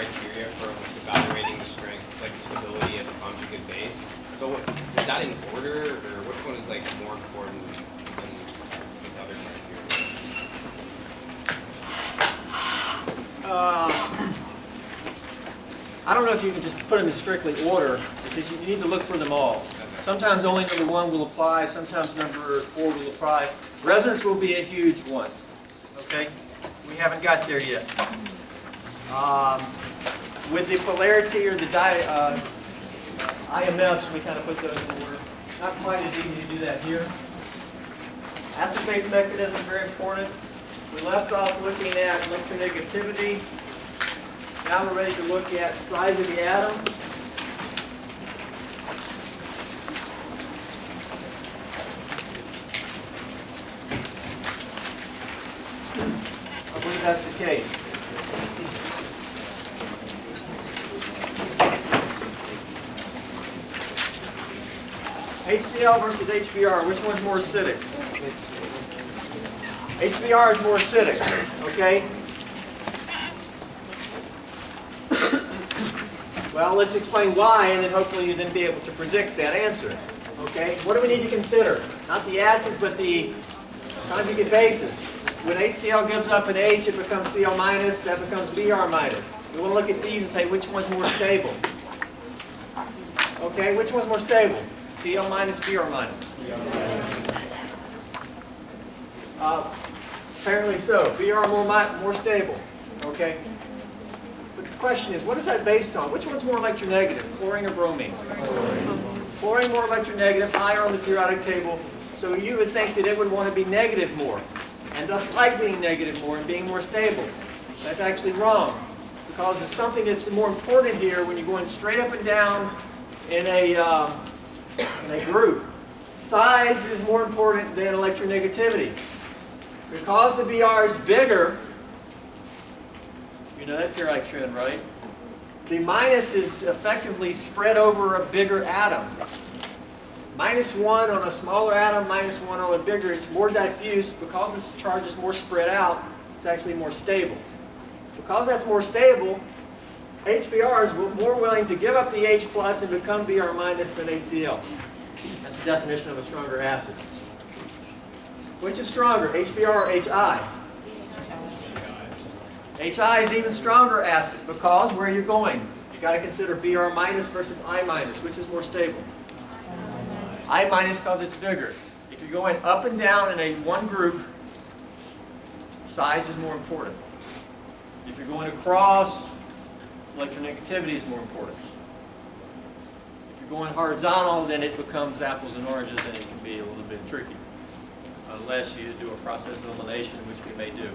criteria for evaluating the strength, like the stability of the conjugate base. So is that in order, or which one is like more important than the other criteria? I don't know if you can just put them in strictly order, because you need to look for them all. Sometimes only number 1 will apply, sometimes number 4 will apply. Resonance will be a huge one, okay? We haven't got there yet. With the polarity or the IMFs, we kind of put those in order. Not quite as easy to do that here. Acid-base mechanism, very important. We left off looking at electronegativity. Now we're ready to look at size of the atom. I believe that's the case. HCl versus HBr, which one's more acidic? HBr is more acidic, okay? Well, let's explain why, and then hopefully you'll then be able to predict that answer. Okay? What do we need to consider? Not the acids, but the conjugate bases. When HCl gives up an H, it becomes Cl minus, that becomes Br minus. We want to look at these and say which one's more stable. Okay, which one's more stable? Cl minus, Br minus? Apparently so. Br more stable. Okay? But the question is, what is that based on? Which one's more electronegative, chlorine or bromine? Chlorine more electronegative, higher on the periodic table. So you would think that it would want to be negative more, and thus like being negative more and being more stable. That's actually wrong, because it's something that's more important here when you're going straight up and down in a group. Size is more important than electronegativity. Because the Br is bigger, you know that periodic trend, right? The minus is effectively spread over a bigger atom. -1 on a smaller atom, -1 on a bigger, it's more diffuse. Because this charge is more spread out, it's actually more stable. Because that's more stable, HBr is more willing to give up the H plus and become Br minus than HCl. That's the definition of a stronger acid. Which is stronger, HBr or HI? HI is even stronger acid because where you're going, you got to consider Br minus versus I minus. Which is more stable? I minus because it's bigger. If you're going up and down in one group, size is more important. If you're going across, electronegativity is more important. If you're going horizontal, then it becomes apples and oranges, and it can be a little bit tricky. Unless you do a process of elimination, which we may do.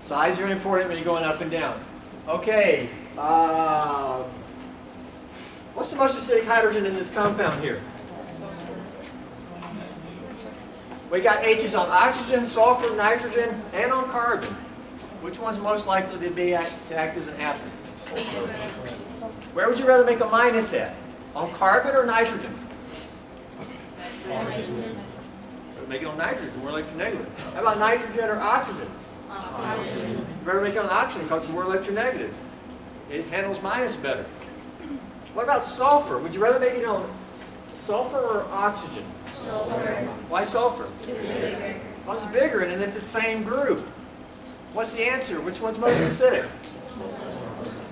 Size is very important when you're going up and down. Okay. What's the most acidic hydrogen in this compound here? We got H's on oxygen, sulfur, nitrogen, and on carbon. Which one's most likely to act as an acid? Where would you rather make a minus at? On carbon or nitrogen? Make it on nitrogen, more electronegative. How about nitrogen or oxygen? Oxygen. You better make it on oxygen because it's more electronegative. It handles minus better. What about sulfur? Would you rather make it on sulfur or oxygen? Sulfur. Why sulfur? It's bigger. Well, it's bigger, and it's the same group. What's the answer? Which one's most acidic?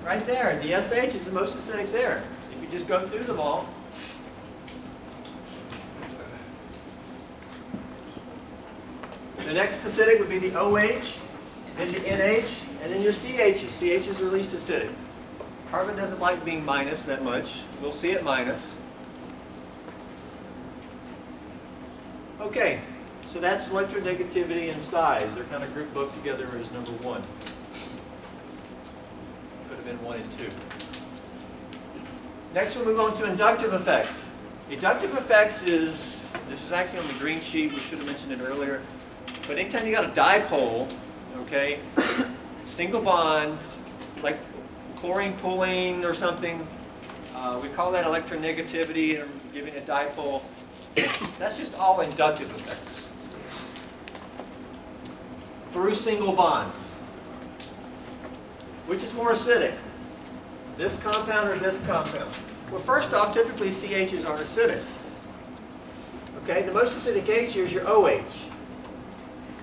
Right there. The SH is the most acidic there. If you just go through them all. The next acidic would be the OH, then the NH, and then your CHs. CHs are least acidic. Carbon doesn't like being minus that much. We'll see it minus. Okay, so that's electronegativity and size. They're kind of grouped both together as number 1. Could have been 1 and 2. Next we'll move on to inductive effects. Inductive effects this is actually on the green sheet. We should have mentioned it earlier. But anytime you got a dipole, okay, single bond, like chlorine pooling or something, we call that electronegativity or giving a dipole. That's just all inductive effects. Through single bonds. Which is more acidic? This compound or this compound? Well, first off, typically CHs aren't acidic. Okay, the most acidic H here is your OH.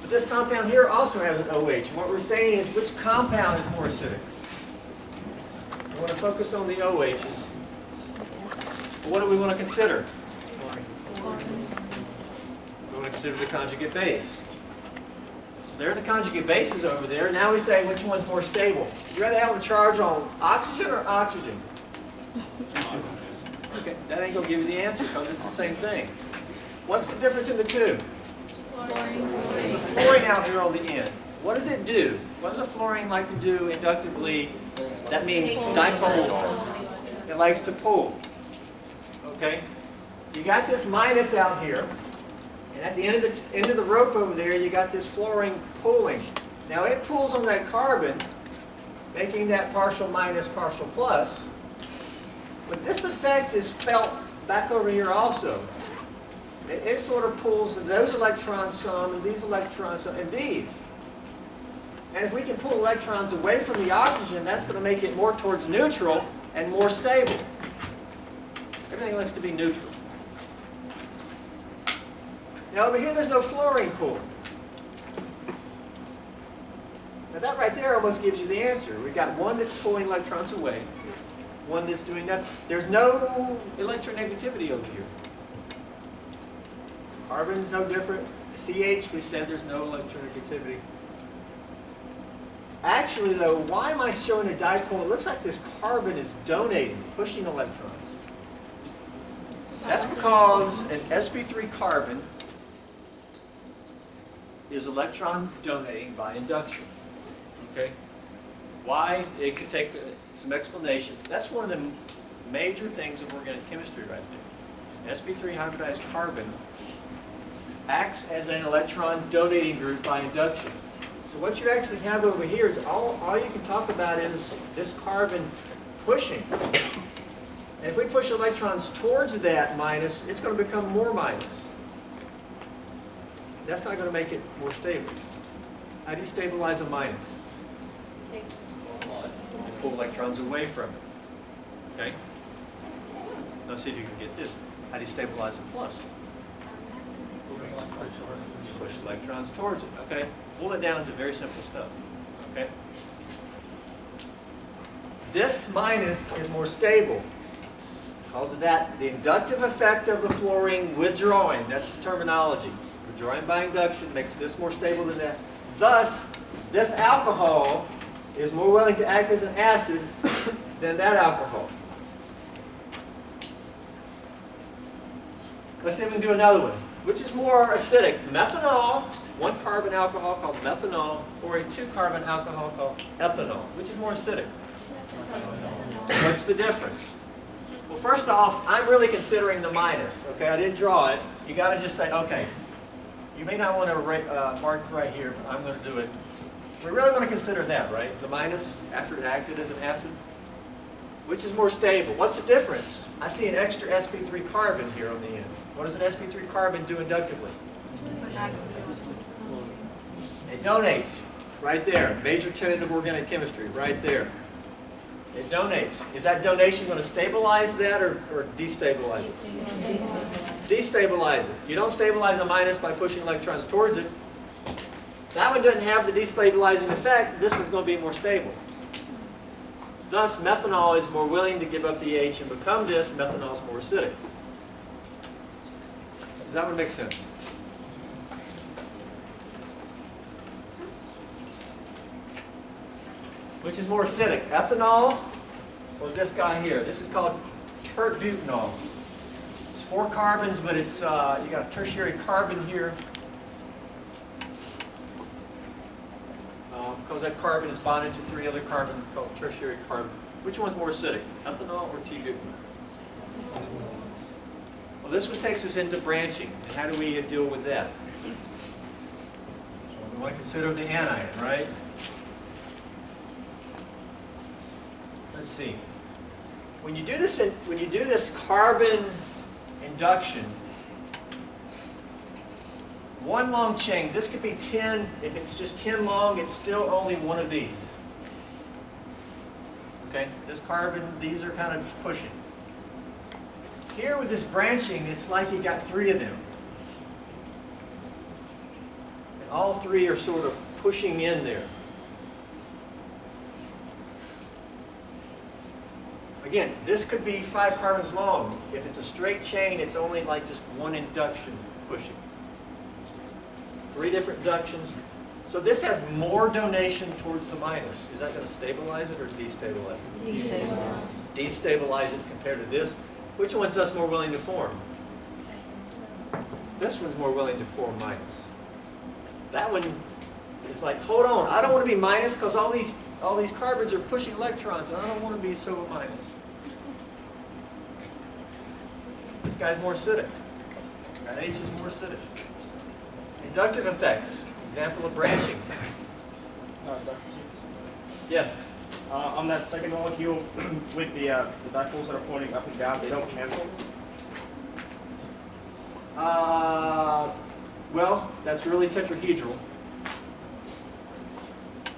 But this compound here also has an OH. And what we're saying is which compound is more acidic? We want to focus on the OHs. What do we want to consider? We want to consider the conjugate base. So there are the conjugate bases over there. Now we say which one's more stable. Would you rather have a charge on oxygen or oxygen? Okay, that ain't going to give you the answer because it's the same thing. What's the difference in the two? There's a fluorine out here on the end. What does it do? What does a fluorine like to do inductively? That means dipole. It likes to pull. Okay? You got this minus out here, and at the end of the rope over there, you got this fluorine pulling. Now it pulls on that carbon, making that partial minus, partial plus. But this effect is felt back over here also. It sort of pulls those electrons some, and these electrons some, and these. And if we can pull electrons away from the oxygen, that's going to make it more towards neutral and more stable. Everything likes to be neutral. Now over here, there's no fluorine pull. Now that right there almost gives you the answer. We've got one that's pulling electrons away, one that's doing nothing. There's no electronegativity over here. Carbon's no different. CH, we said there's no electronegativity. Actually, though, why am I showing a dipole? It looks like this carbon is donating, pushing electrons. That's because an sp3 carbon is electron donating by induction. Okay? Why? It could take some explanation. That's one of the major things of organic chemistry right there. sp3 hybridized carbon acts as an electron donating group by induction. So what you actually have over here is all you can talk about is this carbon pushing. And if we push electrons towards that minus, it's going to become more minus. That's not going to make it more stable. How do you stabilize a minus? You pull electrons away from it. Okay? Let's see if you can get this. How do you stabilize a plus? Push electrons towards it. Okay? Boil it down into very simple stuff. Okay? This minus is more stable. Because of that, the inductive effect of the fluorine withdrawing, that's the terminology. Withdrawing by induction makes this more stable than that. Thus, this alcohol is more willing to act as an acid than that alcohol. Let's see if we can do another one. Which is more acidic? Methanol, one carbon alcohol called methanol, or a two carbon alcohol called ethanol. Which is more acidic? What's the difference? Well, first off, I'm really considering the minus. Okay, I didn't draw it. You got to just say, okay, you may not want to mark right here, but I'm going to do it. We really want to consider that, right? The minus after it acted as an acid. Which is more stable? What's the difference? I see an extra sp3 carbon here on the end. What does an sp3 carbon do inductively? It donates. Right there. Major tenet of organic chemistry. Right there. It donates. Is that donation going to stabilize that or destabilize it? Destabilize it. You don't stabilize a minus by pushing electrons towards it. That one doesn't have the destabilizing effect. This one's going to be more stable. Thus, methanol is more willing to give up the H and become this. Methanol is more acidic. Does that one make sense? Which is more acidic, ethanol or this guy here? This is called tert-butanol. It's 4 carbons, but it's you got a tertiary carbon here. Because that carbon is bonded to 3 other carbons called tertiary carbon. Which one's more acidic, ethanol or T-butanol? Well, this one takes us into branching. And how do we deal with that? We want to consider the anion, right? Let's see. When you do this carbon induction, one long chain, this could be 10, if it's just 10 long, it's still only one of these. Okay, this carbon, these are kind of pushing. Here with this branching, it's like you got 3 of them. And all 3 are sort of pushing in there. Again, this could be 5 carbons long. If it's a straight chain, it's only like just 1 induction pushing. 3 different inductions. So this has more donation towards the minus. Is that going to stabilize it or destabilize it? Destabilize. Destabilize it compared to this. Which one's thus more willing to form? This one's more willing to form minus. That one is like, hold on, I don't want to be minus because all these carbons are pushing electrons, and I don't want to be so minus. This guy's more acidic. That H is more acidic. Inductive effects. Example of branching. Dr. Seeds. Yes. On that second molecule, with the dipoles that are pointing up and down, they don't cancel. Well, that's really tetrahedral.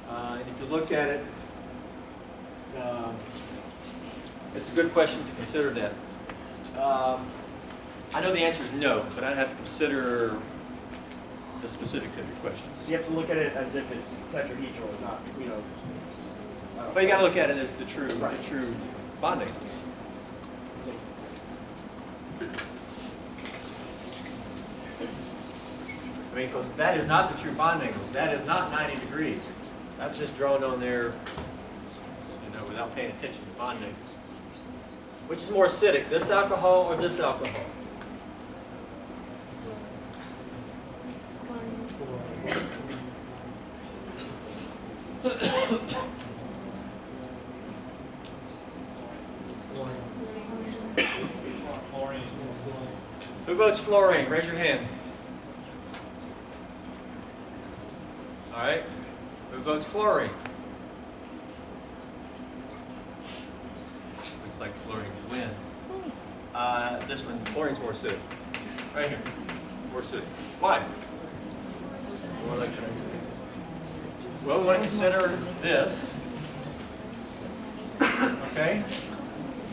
And if you look at it, it's a good question to consider that. I know the answer is no, but I'd have to consider the specifics of your question. So you have to look at it as if it's tetrahedral, not, you know. But you got to look at it as the true bonding. I mean, because that is not the true bond angles. That is not 90 degrees. That's just drawn on there, you know, without paying attention to bond angles. Which is more acidic, this alcohol or this alcohol? Who votes fluorine? Raise your hand. All right. Who votes chlorine? Looks like fluorine would win. This one, chlorine's more acidic. Right here. More acidic. Why? More electronegativity. Well, we want to consider this. Okay.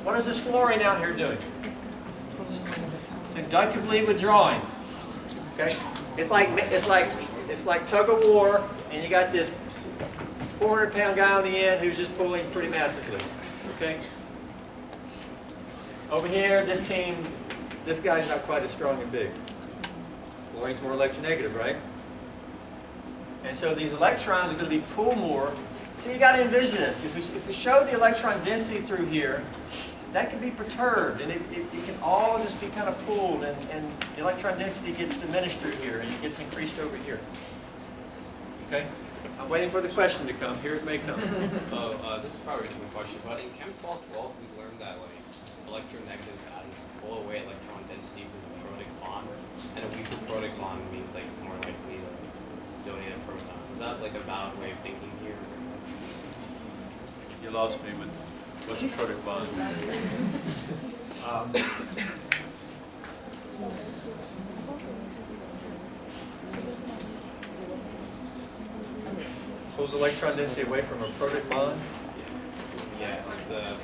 What is this fluorine out here doing? It's inductively withdrawing. Okay. It's like tug of war, and you got this 400-pound guy on the end who's just pulling pretty massively. Okay. Over here, this team, this guy's not quite as strong and big. Fluorine's more electronegative, right? And so these electrons are going to be pulled more. See, you got to envision this. If we show the electron density through here, that can be perturbed, and it can all just be kind of pulled, and the electron density gets diminished through here, and it gets increased over here. Okay? I'm waiting for the question to come. Here it may come. This is probably a different question, but in Chem 12, we learned that like electronegative atoms pull away electron density from the protic bond, and a weaker protic bond means like it's more likely to donate a proton. Is that like a valid way of thinking here? You lost me with what's the protic bond? Pulls electron density away from a protic bond? Yeah, like the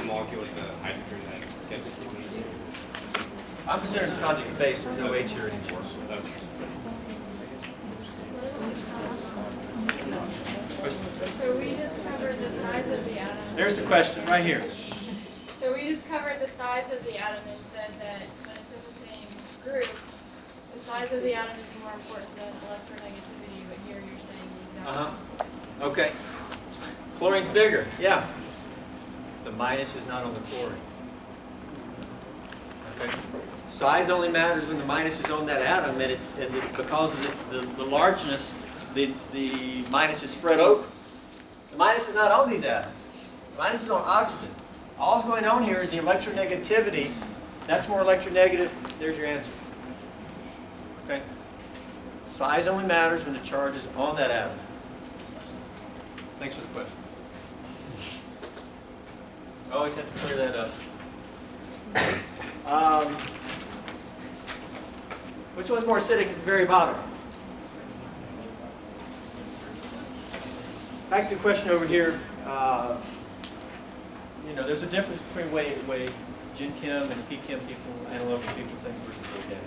molecule with the hydrogen that gets released. I'm considering it's conjugate base. There's no H here anymore. Okay. So we just covered the size of the atom. There's the question right here. So we just covered the size of the atom and said that when it's in the same group, the size of the atom is more important than electronegativity, but here you're saying the exact opposite. Okay. Chlorine's bigger. Yeah. The minus is not on the chlorine. Okay. Size only matters when the minus is on that atom, and because of the largeness, the minus is spread over. The minus is not on these atoms. The minus is on oxygen. All's going on here is the electronegativity. That's more electronegative. There's your answer. Okay. Size only matters when the charge is on that atom. Thanks for the question. I always have to clear that up. Which one's more acidic at the very bottom? Back to the question over here. you know, there's a difference between way Gen Chem and P-Chem people, analytical people think versus organic.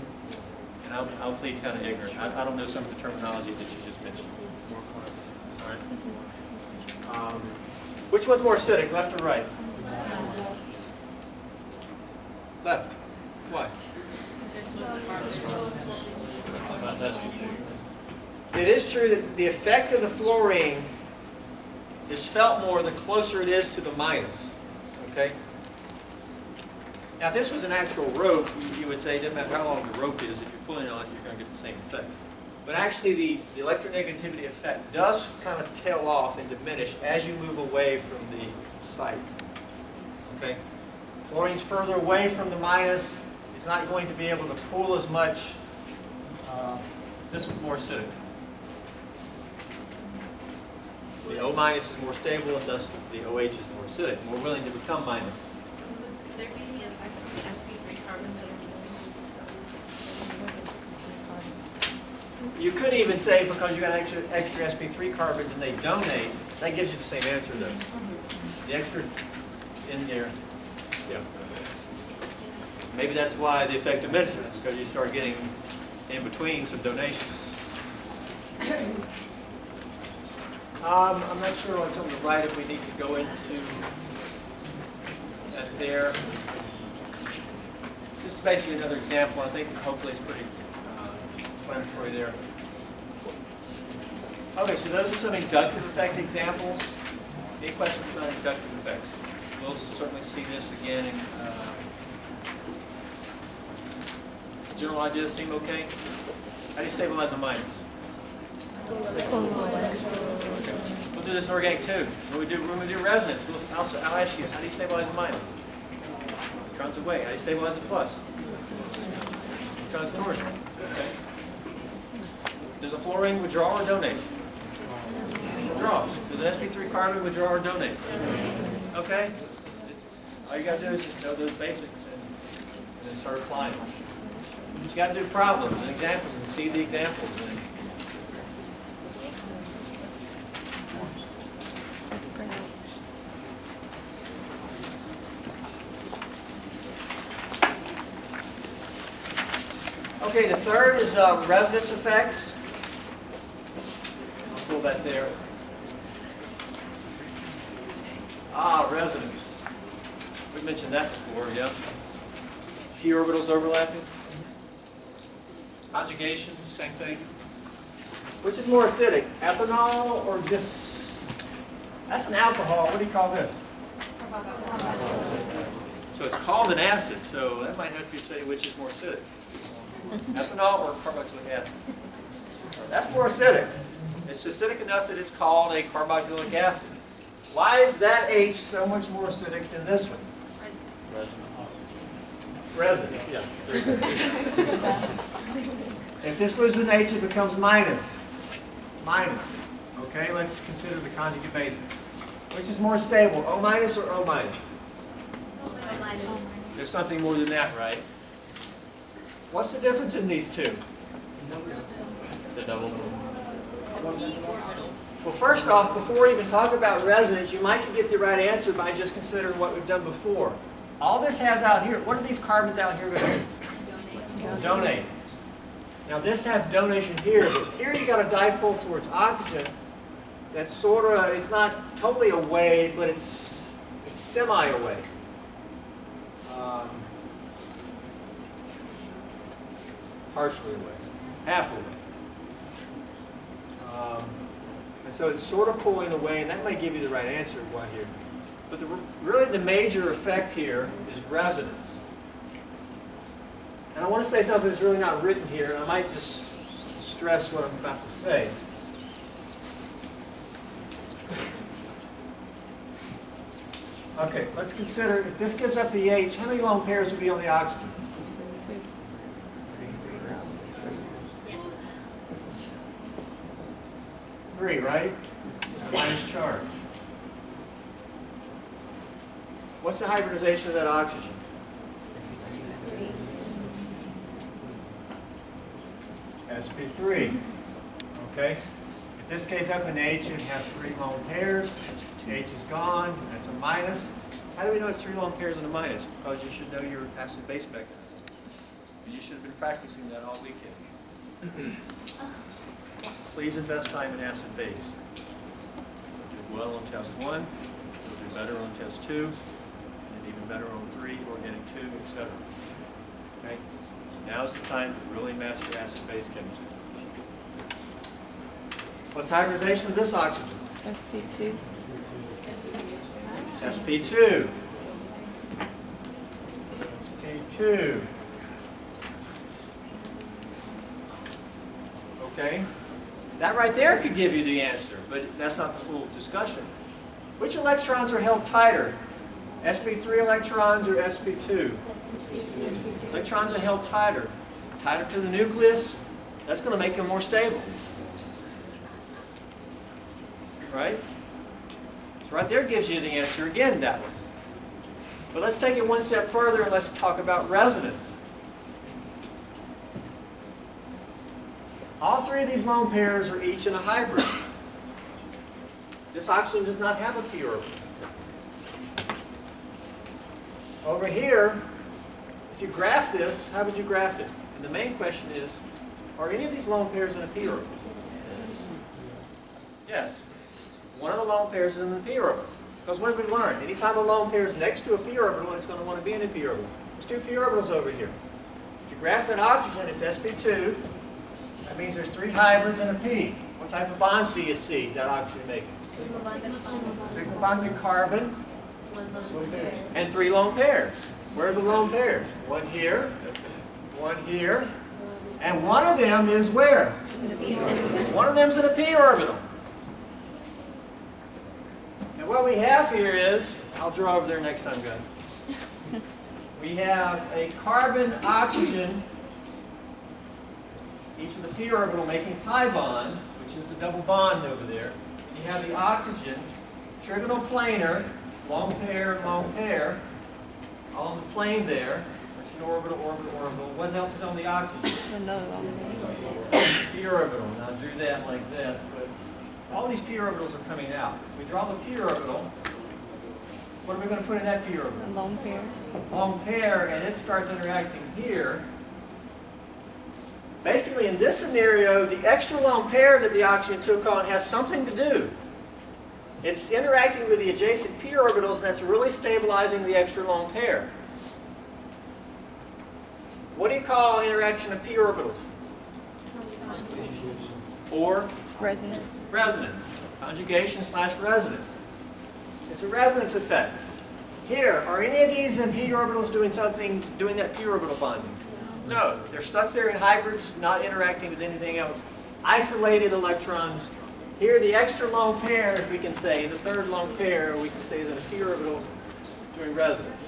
And I'll plead kind of ignorant. I don't know some of the terminology that you just mentioned. All right. Which one's more acidic, left or right? Left. Why? It is true that the effect of the fluorine is felt more the closer it is to the minus. Okay? Now, if this was an actual rope, you would say it doesn't matter how long the rope is, if you're pulling on it, you're going to get the same effect. But actually, the electronegativity effect does kind of tail off and diminish as you move away from the site. Okay? Fluorine's further away from the minus. It's not going to be able to pull as much. This one's more acidic. The O minus is more stable, and thus the OH is more acidic, more willing to become minus. Would there be the effect of the sp3 carbons that are You could even say because you got extra sp3 carbons and they donate, that gives you the same answer though. The extra in there, yeah. Maybe that's why the effect diminishes, because you start getting in between some donations. I'm not sure what's on the right if we need to go into that there. Just basically another example. I think hopefully it's pretty explanatory there. Okay, so those are some inductive effect examples. Any questions about inductive effects? We'll certainly see this again. General ideas seem okay? How do you stabilize a minus? Okay. We'll do this in organic too. When we do resonance, I'll ask you, how do you stabilize a minus? Electrons away. How do you stabilize a plus? Electrons towards it. Okay. Does a fluorine withdraw or donate? Withdraws. Does an sp3 carbon withdraw or donate? Okay. All you got to do is just know those basics and then start applying them. But you got to do problems and examples and see the examples. Okay, the third is resonance effects. I'll pull that there. Resonance. We mentioned that before, yeah. P orbitals overlapping. Conjugation, same thing. Which is more acidic, ethanol or just, that's an alcohol. What do you call this? So it's called an acid, so that might help you say which is more acidic. Ethanol or carboxylic acid? That's more acidic. It's acidic enough that it's called a carboxylic acid. Why is that H so much more acidic than this one? Resin. Yeah. If this was an H, it becomes minus. Minus. Okay, let's consider the conjugate base. Which is more stable, O minus or O minus? O minus? There's something more than that, right? What's the difference in these two? The double. Well, first off, before we even talk about resonance, you might get the right answer by just considering what we've done before. All this has out here, what are these carbons out here going to do? Donate. Now this has donation here, but here you got a dipole towards oxygen that's sort of, it's not totally away, but it's semi-away. Partially away, half away. And so it's sort of pulling away, and that might give you the right answer of why here. But really the major effect here is resonance. And I want to say something that's really not written here, and I might just stress what I'm about to say. Okay, let's consider, if this gives up the H, how many lone pairs would be on the oxygen? 3, right? Minus charge. What's the hybridization of that oxygen? sp3. Okay? If this gave up an H, you'd have 3 lone pairs. H is gone, that's a minus. How do we know it's 3 lone pairs and a minus? Because you should know your acid-base mechanism. And you should have been practicing that all weekend. Please invest time in acid-base. You'll do well on test 1, you'll do better on test 2, and even better on 3, organic 2, etc. Okay? Now's the time to really master acid-base chemistry. What's hybridization of this oxygen? SP2. SP2. SP2. Okay? That right there could give you the answer, but that's not the full discussion. Which electrons are held tighter? SP3 electrons or SP2? Electrons are held tighter. Tighter to the nucleus, that's going to make them more stable. Right? So right there gives you the answer again, that one. But let's take it one step further and let's talk about resonance. All 3 of these lone pairs are each in a hybrid. This oxygen does not have a p orbital. Over here, if you graph this, how would you graph it? And the main question is, are any of these lone pairs in a p orbital? Yes. One of the lone pairs is in the p orbital. Because what did we learn? Anytime a lone pair is next to a p orbital, it's going to want to be in a p orbital. There's 2 p orbitals over here. If you graph that oxygen, it's sp2. That means there's 3 hybrids and a p. What type of bonds do you see that oxygen making? Sigma bonded carbon and 3 lone pairs. Where are the lone pairs? One here, and one of them is where? One of them's in a p orbital. And what we have here is, I'll draw over there next time, guys. We have a carbon-oxygen, each with a p orbital making pi bond, which is the double bond over there. You have the oxygen, trigonal planar, lone pair, all on the plane there. That's your orbital, orbital, orbital. What else is on the oxygen? Another one. P orbital. Now I drew that like that, but all these p orbitals are coming out. If we draw the p orbital, what are we going to put in that p orbital? A lone pair. Lone pair, and it starts interacting here. Basically, in this scenario, the extra lone pair that the oxygen took on has something to do. It's interacting with the adjacent p orbitals, and that's really stabilizing the extra lone pair. What do you call interaction of p orbitals? Or Resonance. resonance. Conjugation/resonance. It's a resonance effect. Here, are any of these in p orbitals doing something, doing that p orbital bonding? No, they're stuck there in hybrids, not interacting with anything else. Isolated electrons. Here, the extra lone pair, if we can say, the 3rd lone pair, we can say is in a p orbital doing resonance.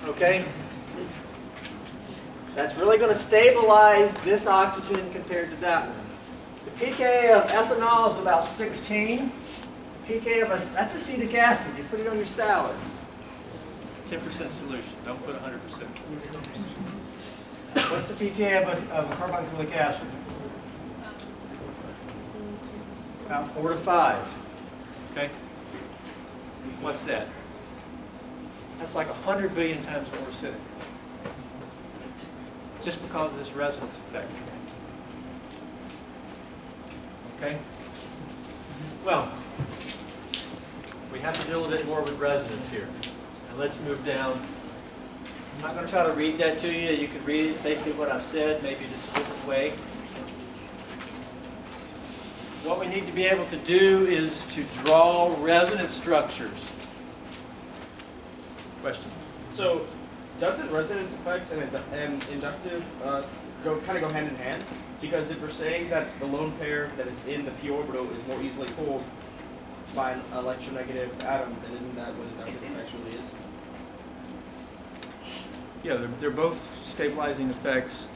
Okay? That's really going to stabilize this oxygen compared to that one. The pK of ethanol is about 16. The pK of that's acetic acid. You put it on your salad. 10% solution. Don't put 100%. What's the pK of carboxylic acid? About 4 to 5. Okay? What's that? That's like 100 billion times more acidic. Just because of this resonance effect. Okay? Well, we have to do a little bit more with resonance here. And let's move down. I'm not going to try to read that to you. You can read it, basically what I've said, maybe just a different way. What we need to be able to do is to draw resonance structures. Question? So, doesn't resonance effects and inductive go hand in hand? Because if we're saying that the lone pair that is in the p orbital is more easily pulled by an electronegative atom, then isn't that what inductive effects really is? Yeah, they're both stabilizing effects.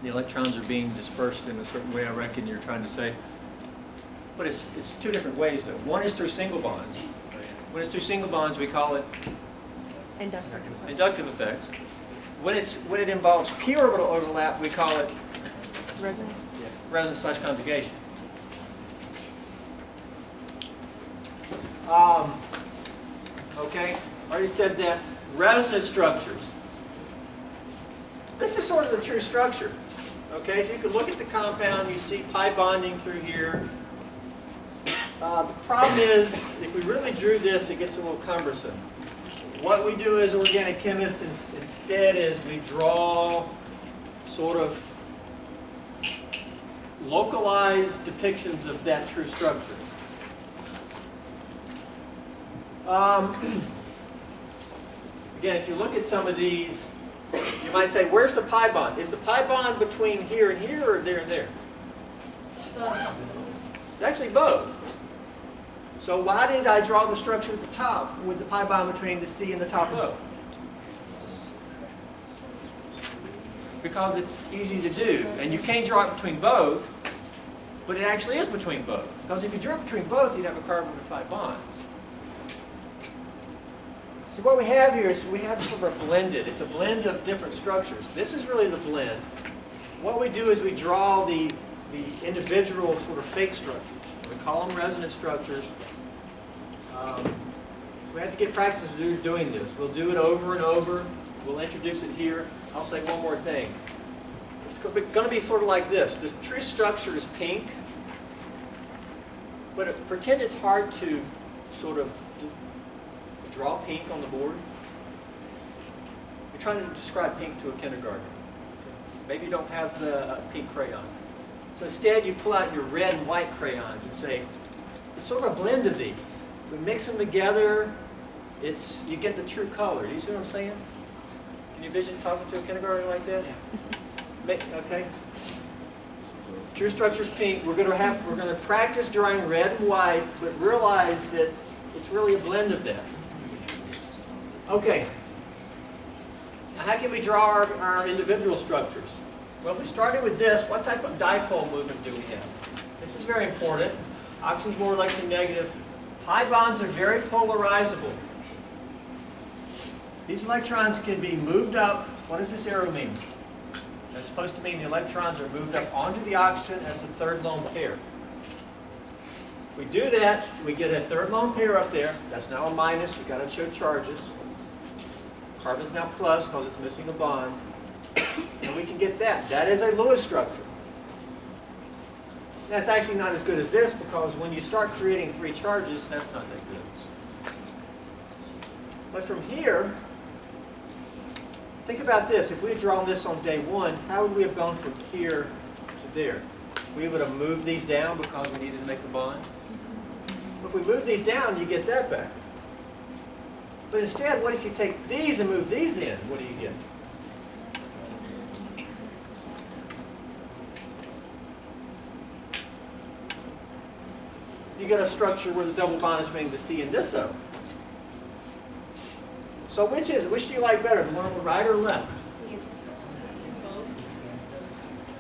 The electrons are being dispersed in a certain way, I reckon you're trying to say. But it's 2 different ways, though. One is through single bonds. When it's through single bonds, we call it Inductive. inductive effects. When it involves p orbital overlap, we call it Resonance. resonance/conjugation. Okay, already said that. Resonance structures. This is sort of the true structure. Okay, if you could look at the compound, you see pi bonding through here. The problem is, if we really drew this, it gets a little cumbersome. What we do as organic chemists instead is we draw sort of localized depictions of that true structure. Again, if you look at some of these, you might say, where's the pi bond? Is the pi bond between here and here or there and there? It's actually both. So why did I draw the structure at the top with the pi bond between the C and the top O? Because it's easy to do. And you can't draw it between both, but it actually is between both. Because if you drew it between both, you'd have a carbon with 5 bonds. So what we have here is we have sort of a blended. It's a blend of different structures. This is really the blend. What we do is we draw the individual sort of fake structures. We call them resonance structures. We have to get practice doing this. We'll do it over and over. We'll introduce it here. I'll say one more thing. It's going to be sort of like this. The true structure is pink, but pretend it's hard to sort of draw pink on the board. You're trying to describe pink to a kindergartner. Maybe you don't have the pink crayon. So instead, you pull out your red and white crayons and say, it's sort of a blend of these. If we mix them together, you get the true color. Do you see what I'm saying? Can you envision talking to a kindergartner like that? Yeah. Okay. True structure's pink. We're going to practice drawing red and white, but realize that it's really a blend of that. Okay. Now, how can we draw our individual structures? Well, if we started with this, what type of dipole movement do we have? This is very important. Oxygen's more electronegative. Pi bonds are very polarizable. These electrons can be moved up. What does this arrow mean? That's supposed to mean the electrons are moved up onto the oxygen as the third lone pair. If we do that, we get a third lone pair up there. That's now a minus. You've got to show charges. Carbon's now plus because it's missing a bond. And we can get that. That is a Lewis structure. That's actually not as good as this because when you start creating 3 charges, that's not that good. But from here, think about this. If we had drawn this on day 1, how would we have gone from here to there? We would have moved these down because we needed to make the bond. If we move these down, you get that back. But instead, what if you take these and move these in? What do you get? You get a structure where the double bond is between the C and this O. So which do you like better, the one on the right or left?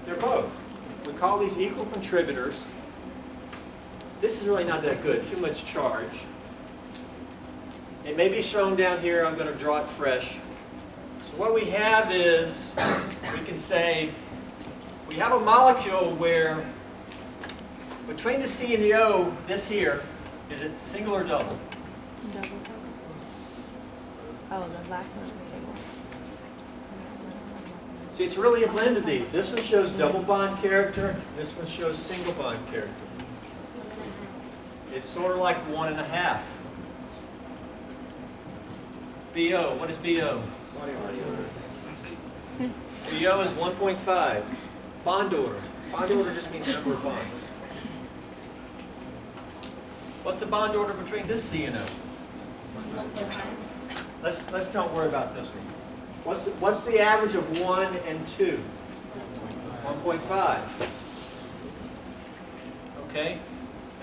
They're both. We call these equal contributors. This is really not that good, too much charge. It may be shown down here, I'm going to draw it fresh. So what we have is, we can say, we have a molecule where between the C and the O, this here, is it single or double? Double. Oh, the last one is single. See, it's really a blend of these. This one shows double bond character. This one shows single bond character. It's sort of like 1.5. BO, what is BO? BO is 1.5. Bond order. Bond order just means number of bonds. What's the bond order between this C and O? Let's don't worry about this one. What's the average of 1 and 2? 1.5. Okay?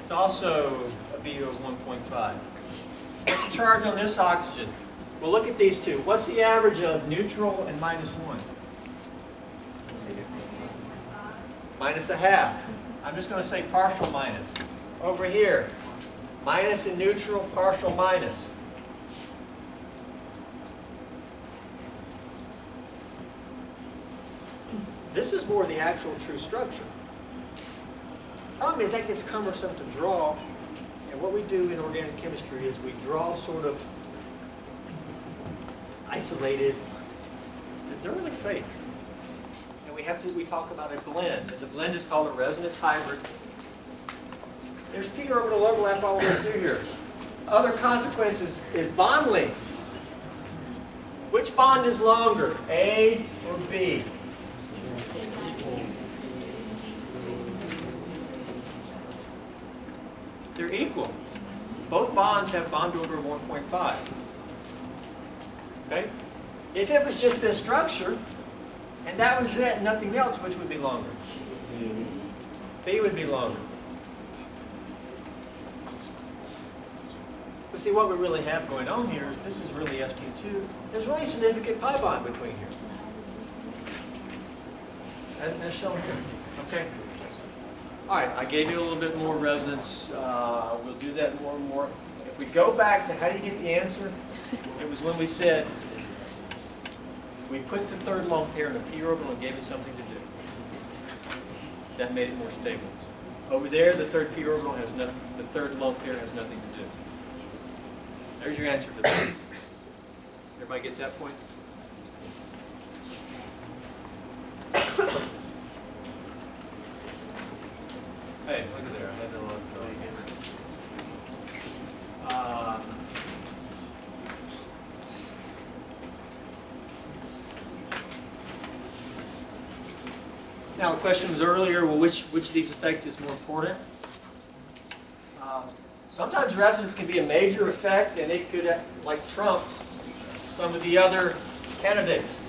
It's also a BU of 1.5. What's the charge on this oxygen? Well, look at these two. What's the average of neutral and minus 1? -0.5. I'm just going to say partial minus. Over here, minus and neutral, partial minus. This is more the actual true structure. Problem is that gets cumbersome to draw. And what we do in organic chemistry is we draw sort of isolated, they're really fake. And we talk about a blend, and the blend is called a resonance hybrid. There's p orbital overlap all the way through here. Other consequences is bond length. Which bond is longer, A or B? They're equal. Both bonds have bond order of 1.5. Okay? If it was just this structure, and that was it, nothing else, which would be longer? B would be longer. But see, what we really have going on here is this is really sp2. There's really a significant pi bond between here. That's shown here. Okay? All right, I gave you a little bit more resonance. We'll do that more and more. If we go back to how do you get the answer, it was when we said we put the third lone pair in a p orbital and gave it something to do. That made it more stable. Over there, the third p orbital has nothing. The third lone pair has nothing to do. There's your answer to that. Everybody get that point? Hey, look there. I had no one. Now, the question was earlier, well, which of these effects is more important? Sometimes resonance can be a major effect, and it could, like, trump some of the other candidates.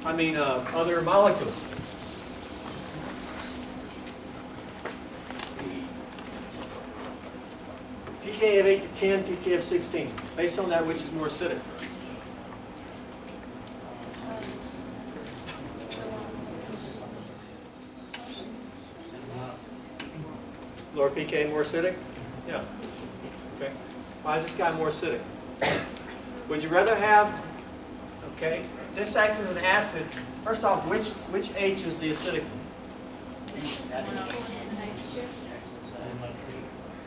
Other molecules. pK of 8 to 10, pK of 16. Based on that, which is more acidic? Lower pK more acidic? Yeah. Okay. Why is this guy more acidic? Would you rather have, okay, this acts as an acid. First off, which H is the acidic one?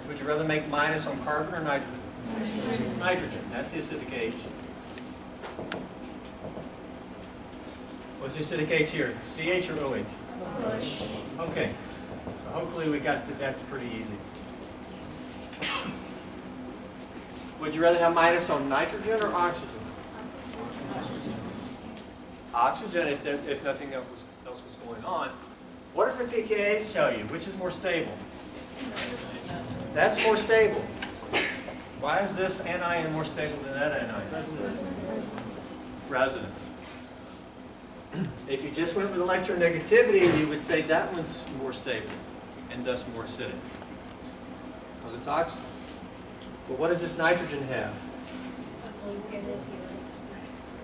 Would you rather make minus on carbon or nitrogen? Nitrogen. That's the acidic H. What's the acidic H here? CH or OH? Okay. So hopefully we got that. That's pretty easy. Would you rather have minus on nitrogen or oxygen? Oxygen, if nothing else was going on. What does the pKa's tell you? Which is more stable? That's more stable. Why is this anion more stable than that anion? Resonance. If you just went with electronegativity, you would say that one's more stable and thus more acidic. Because it's oxygen. But what does this nitrogen have?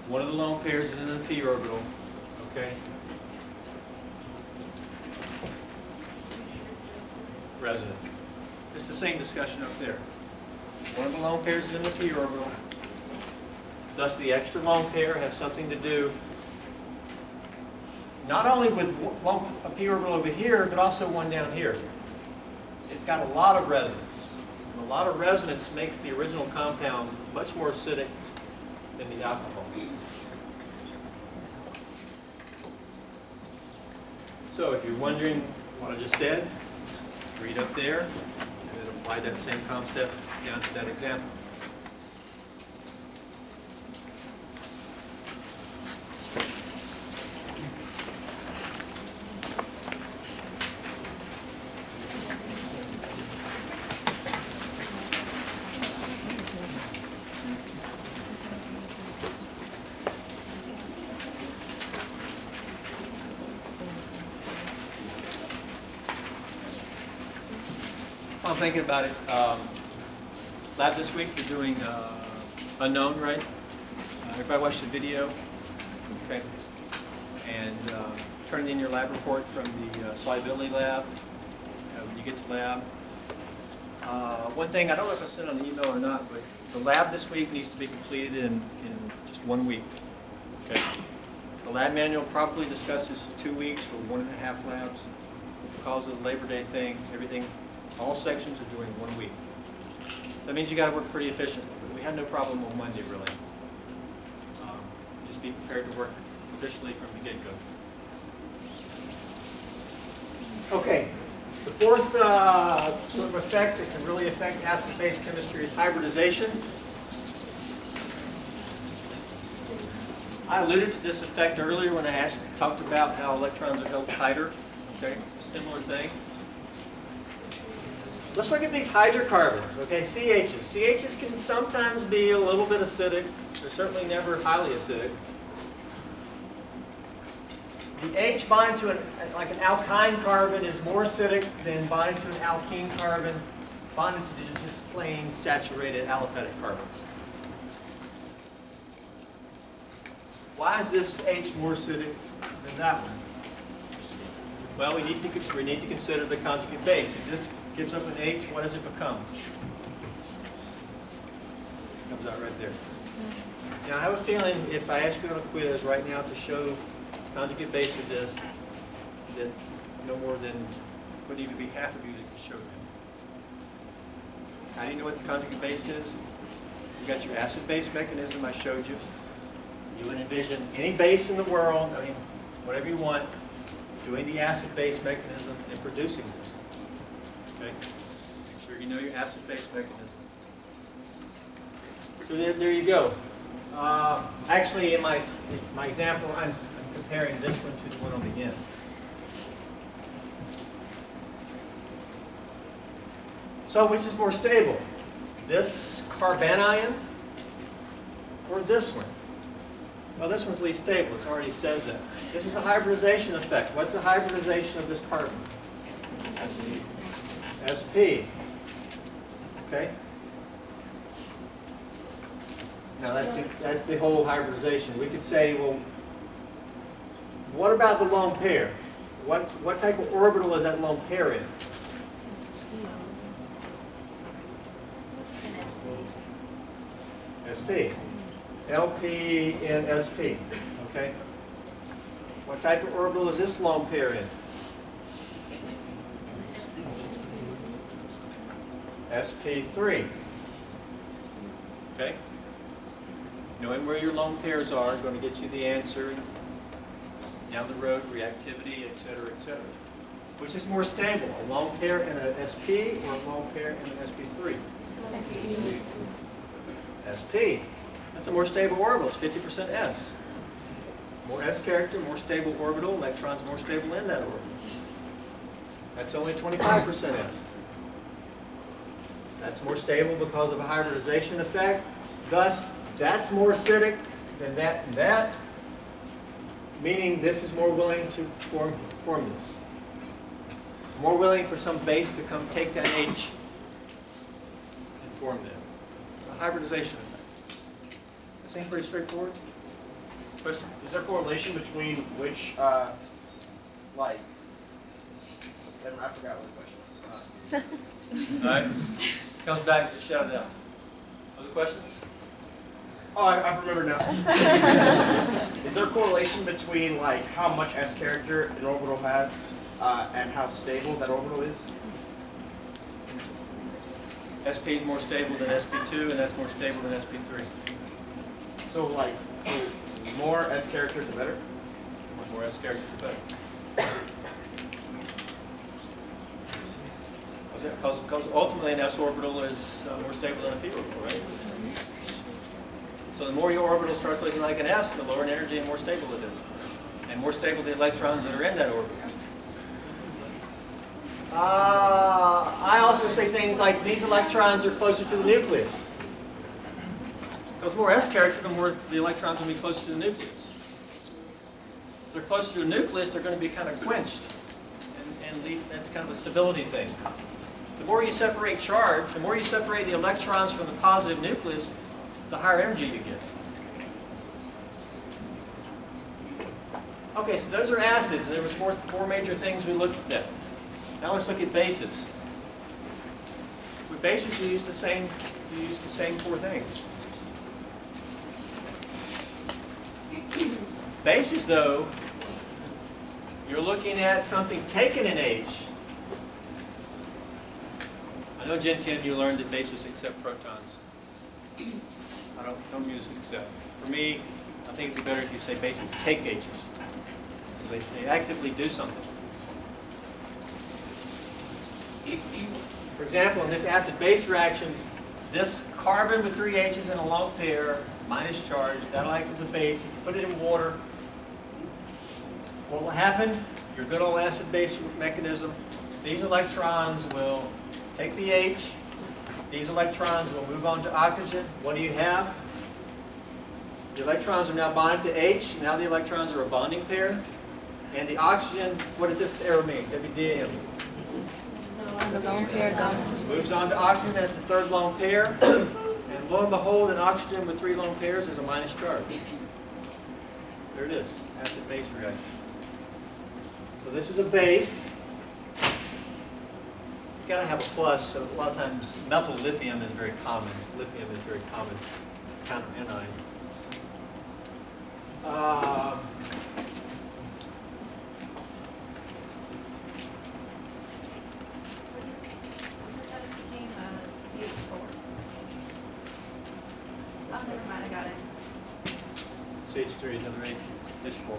One of the lone pairs is in the p orbital. Okay? Resonance. It's the same discussion up there. One of the lone pairs is in the p orbital. Thus the extra lone pair has something to do not only with a p orbital over here, but also one down here. It's got a lot of resonance. And a lot of resonance makes the original compound much more acidic than the alcohol. So if you're wondering what I just said, read up there and then apply that same concept down to that example. I'm thinking about it. Lab this week, we're doing unknown, right? Everybody watched the video? Okay. And turn in your lab report from the solubility lab when you get to lab. One thing, I don't know if I sent an email or not, but the lab this week needs to be completed in just 1 week. Okay. The lab manual probably discusses 2 weeks for 1.5 labs. Because of the Labor Day thing, everything All sections are doing 1 week. So that means you got to work pretty efficiently. But we had no problem on Monday, really. Just be prepared to work efficiently from the get-go. Okay. The fourth sort of effect that can really affect acid-base chemistry is hybridization. I alluded to this effect earlier when I talked about how electrons are held tighter. Okay, it's a similar thing. Let's look at these hydrocarbons, okay, CHs. CHs can sometimes be a little bit acidic. They're certainly never highly acidic. The H bind to like an alkyne carbon is more acidic than binding to an alkene carbon bonded to just plain saturated aliphatic carbons. Why is this H more acidic than that one? Well, we need to consider the conjugate base. If this gives up an H, what does it become? It comes out right there. Now, I have a feeling if I ask you on a quiz right now to show conjugate base of this, that no more than, wouldn't even be half of you that can show it. How do you know what the conjugate base is? You got your acid-base mechanism I showed you. You would envision any base in the world, I mean, whatever you want, doing the acid-base mechanism and producing this. Okay? Make sure you know your acid-base mechanism. So there you go. Actually, in my example, I'm comparing this one to the one on the end. So which is more stable? This carbanion or this one? Well, this one's least stable. It already says that. This is a hybridization effect. What's a hybridization of this carbon? SP. Okay? Now that's the whole hybridization. We could say, well, what about the lone pair? What type of orbital is that lone pair in? SP. LP and SP. Okay? What type of orbital is this lone pair in? SP3. Okay? Knowing where your lone pairs are going to get you the answer down the road, reactivity, et cetera, et cetera. Which is more stable, a lone pair in an SP or a lone pair in an SP3? SP. That's a more stable orbital. It's 50% S. More S character, more stable orbital. Electrons more stable in that orbital. That's only 25% S. That's more stable because of a hybridization effect. Thus, that's more acidic than that and that, meaning this is more willing to form this. More willing for some base to come take that H and form them. A hybridization effect. That seems pretty straightforward. Question? Is there a correlation between which, like, I forgot what the question was. All right. Comes back, just shout it out. Other questions? Oh, I remember now. Is there a correlation between, like, how much S character an orbital has and how stable that orbital is? SP is more stable than SP2, and that's more stable than SP3. So, like, the more S character, the better? More S character, the better. Because ultimately an S orbital is more stable than a P orbital, right? So the more your orbital starts looking like an S, the lower in energy and more stable it is. And more stable the electrons that are in that orbital. I also say things like these electrons are closer to the nucleus. Because more S character, the more the electrons will be closer to the nucleus. If they're closer to the nucleus, they're going to be kind of quenched. And that's kind of a stability thing. The more you separate charge, the more you separate the electrons from the positive nucleus, the higher energy you get. Okay, so those are acids, and there was four major things we looked at. Now let's look at bases. With bases, you use the same four things. Bases, though, you're looking at something taken in H I know Gen Chem you learned that bases accept protons. I don't use accept. For me, I think it'd be better if you say bases take H's. They actively do something. For example, in this acid-base reaction, this carbon with 3 H's in a lone pair, minus charge, that'll act as a base. If you put it in water, what will happen? Your good old acid-base mechanism, these electrons will take the H. These electrons will move on to oxygen. What do you have? The electrons are now bonded to H. Now the electrons are a bonding pair. And the oxygen, what does this arrow mean? WDM. The lone pair gone. Moves on to oxygen as the third lone pair. And lo and behold, an oxygen with 3 lone pairs is a minus charge. There it is, acid-base reaction. So this is a base. You've got to have a plus, so a lot of times methyl lithium is very common. Lithium is very common counter anion. Became CH4. Oh, never mind, I got it. CH3, another H, H4.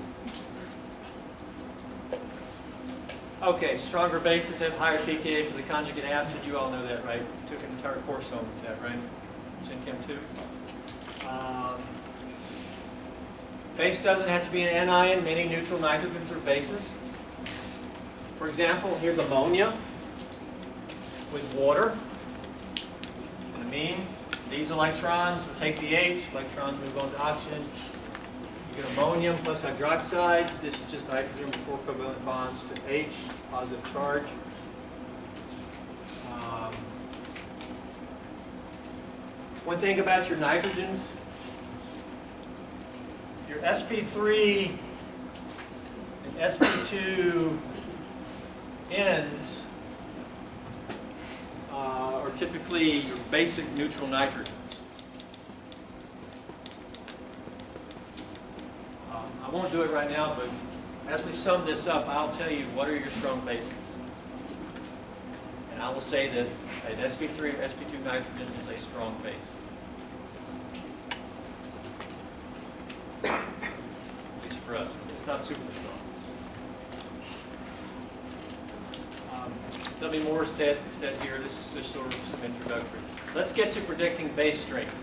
Okay, stronger bases have higher pKa for the conjugate acid. You all know that, right? Took an entire course on that, right? Gen Chem 2. Base doesn't have to be an anion. Many neutral nitrogens are bases. For example, here's ammonia with water. And amine. These electrons will take the H. Electrons move on to oxygen. You get ammonium plus hydroxide. This is just nitrogen with 4 covalent bonds to H, positive charge. One thing about your nitrogens, your sp3 and sp2 ends are typically your basic neutral nitrogens. I won't do it right now, but as we sum this up, I'll tell you what are your strong bases. And I will say that an sp3 or sp2 nitrogen is a strong base. At least for us. It's not super strong. There'll be more said here. This is just sort of some introductory. Let's get to predicting base strength.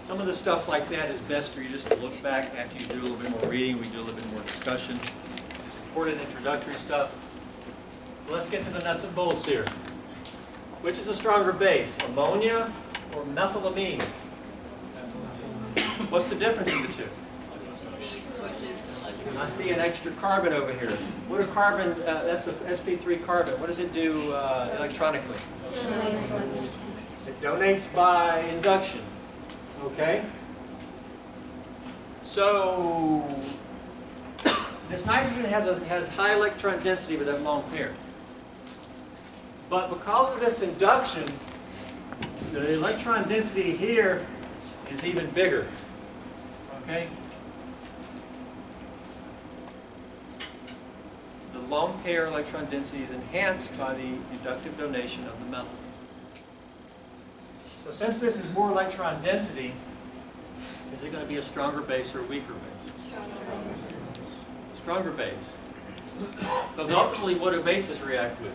Some of the stuff like that is best for you just to look back after you do a little bit more reading. We do a little bit more discussion. It's important introductory stuff. Let's get to the nuts and bolts here. Which is a stronger base, ammonia or methylamine? What's the difference in the two? I see an extra carbon over here. What a carbon, that's a sp3 carbon. What does it do electronically? It donates by induction. Okay? So, this nitrogen has high electron density with that lone pair. But because of this induction, the electron density here is even bigger. Okay? The lone pair electron density is enhanced by the inductive donation of the methyl. So since this is more electron density, is it going to be a stronger base or a weaker base? Stronger base. Because ultimately, what do bases react with?